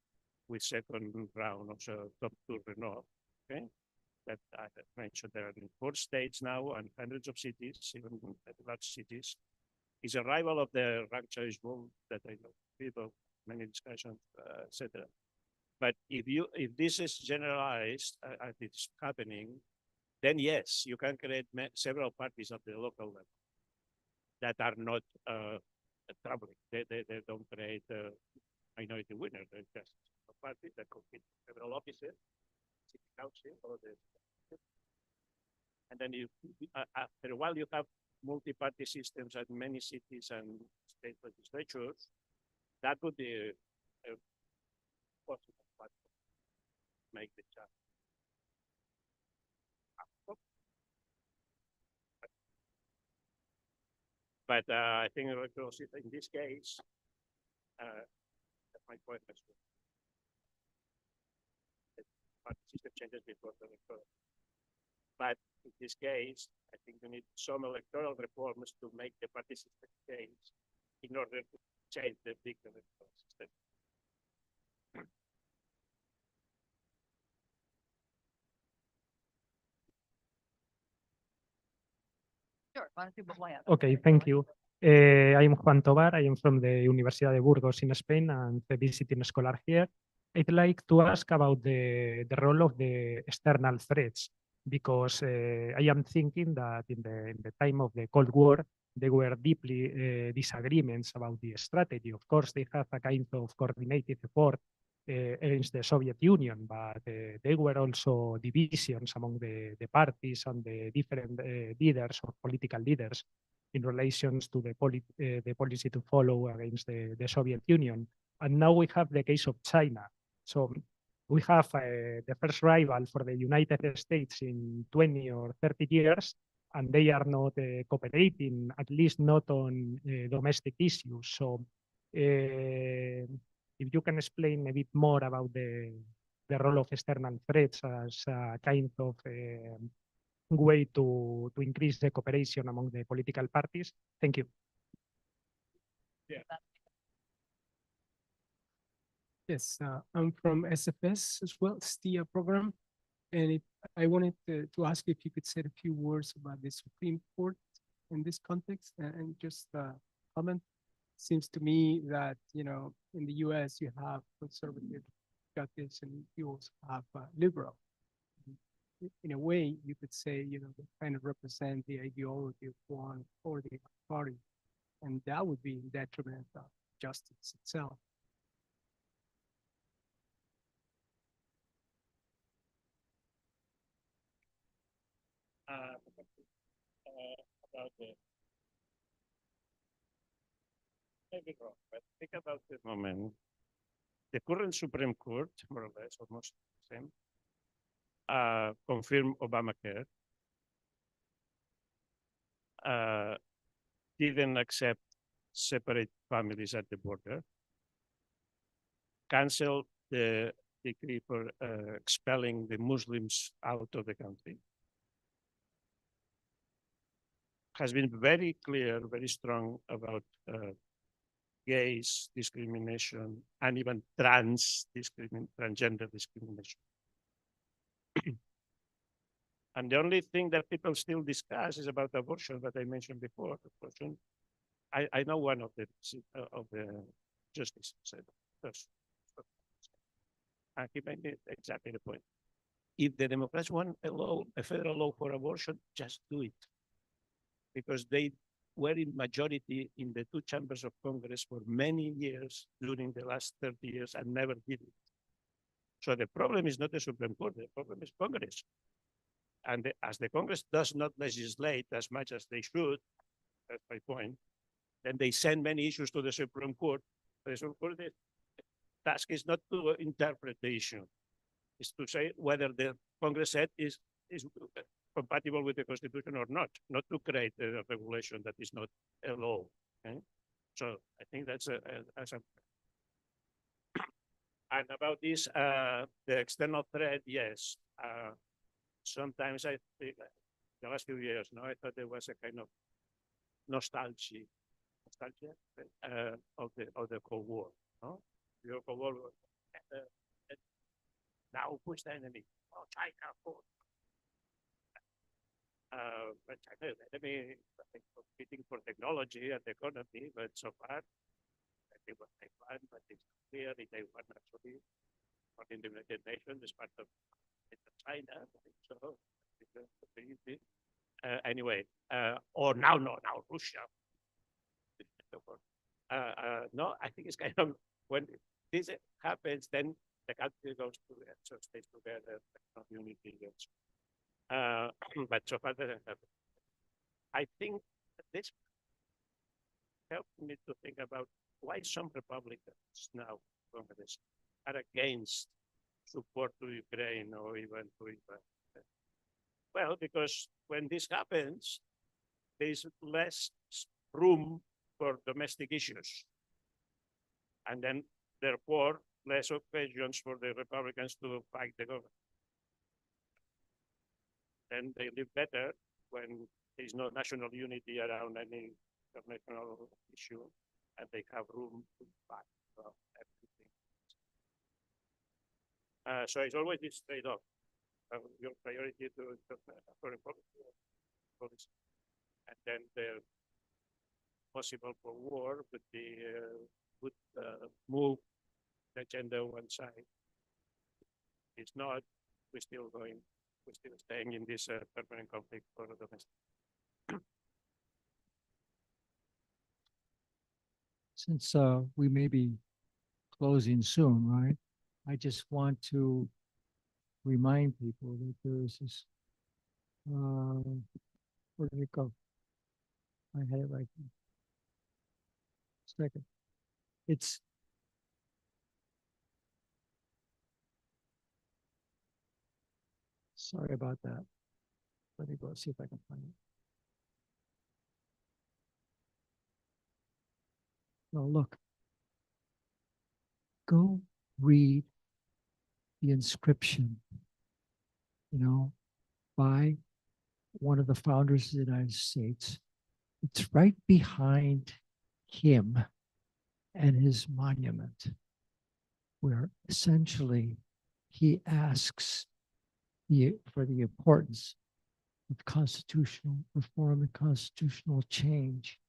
with second round, also top two runoff, okay? That I mentioned there are in 4 states now and hundreds of cities, even large cities. It's a rival of the ranked choice vote that I know people, many discussions, etc. But if this is generalized as it's happening, then yes, you can create several parties at the local level that are not troubling. They don't create a minority winner. They're just a party that compete several offices, city council, or the, and then you after a while you have multi-party systems at many cities and state legislatures. That would be a possible platform to make the challenge. But I think in this case, that's my point. Party system changes before the electoral. But in this case, I think you need some electoral reforms to make the party system change in order to change the big electoral system. Sure. Why don't you put one out? Okay, thank you. I'm Juan Tobar. I am from the Universidad de Burgos in Spain and a visiting scholar here. I'd like to ask about the role of the external threats, because I am thinking that in the time of the Cold War, there were deeply disagreements about the strategy. Of course, they have a kind of coordinated effort against the Soviet Union, but there were also divisions among the parties and the different leaders or political leaders in relations to the policy to follow against the Soviet Union. And now we have the case of China. So we have the first rival for the United States in 20 or 30 years, and they are not cooperating, at least not on domestic issues. So if you can explain a bit more about the role of external threats as a kind of way to increase the cooperation among the political parties. Thank you. Yeah. Yes, I'm from SFS as well, STIA program. And I wanted to ask if you could say a few words about the Supreme Court in this context and just comment. Seems to me that, you know, in the US you have conservative judges and you also have liberal. In a way, you could say, you know, they kind of represent the ideology of one or the other party. And that would be in detriment of justice itself. About the maybe wrong, but think about the moment. The current Supreme Court, more or less, almost the same, confirmed Obamacare, didn't accept separate families at the border, canceled the decree for expelling the Muslims out of the country, has been very clear, very strong about gays discrimination and even transgender discrimination. And the only thing that people still discuss is about abortion that I mentioned before. Abortion I know one of the justices said this, and he made it exactly the point. If the Democrats want a federal law for abortion, just do it, because they were in majority in the two chambers of Congress for many years during the last 30 years and never did it. So the problem is not the Supreme Court, the problem is Congress. And as the Congress does not legislate as much as they should, that's my point, then they send many issues to the Supreme Court. The Supreme Court, the task is not to interpret the issue, it's to say whether the Congress said is compatible with the Constitution or not to create a regulation that is not a law. Okay? So I think that's and about this, the external threat, yes. Sometimes I think the last few years, I thought there was a kind of nostalgia of the Cold War. No? The Cold War now push the enemy. Oh, China, but China, competing for technology and economy, but so far, they were Taiwan, but it's clear in Taiwan actually, not in the United Nations, it's part of China, so anyway, or now Russia. No, I think it's kind of when this happens, then the country goes to so stays together, unity. But so far doesn't happen. I think this helped me to think about why some Republicans now Congress are against support to Ukraine or even to Israel. Well, because when this happens, there's less room for domestic issues. And then, therefore, less occasions for the Republicans to fight the government. Then they live better when there's no national unity around any international issue, and they have room to fight everything. So it's always this trade-off. Your priority to foreign policy, and then the possible for war would be would move the agenda one side. It's not. We're still staying in this permanent conflict for the domestic. Since we may be closing soon, right? I just want to remind people that there is this, where did it go? I had it right here. Second. It's sorry about that. Let me go see if I can find it. No, look. Go read the inscription, by one of the founders of the United States. It's right behind him and his monument, where essentially he asks for the importance of constitutional reform and constitutional change.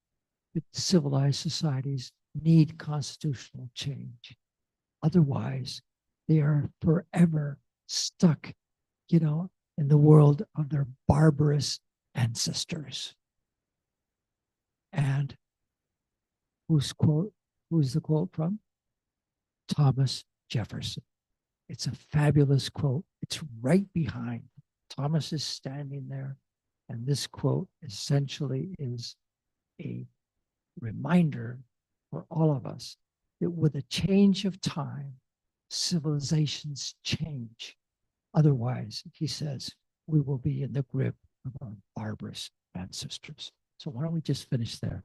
That civilized societies need constitutional change. Otherwise, they are forever stuck, in the world of their barbarous ancestors. And who's the quote from? Thomas Jefferson. It's a fabulous quote. It's right behind. Thomas is standing there, and this quote essentially is a reminder for all of us that with a change of time, civilizations change. Otherwise, he says, we will be in the grip of our barbarous ancestors. So why don't we just finish there?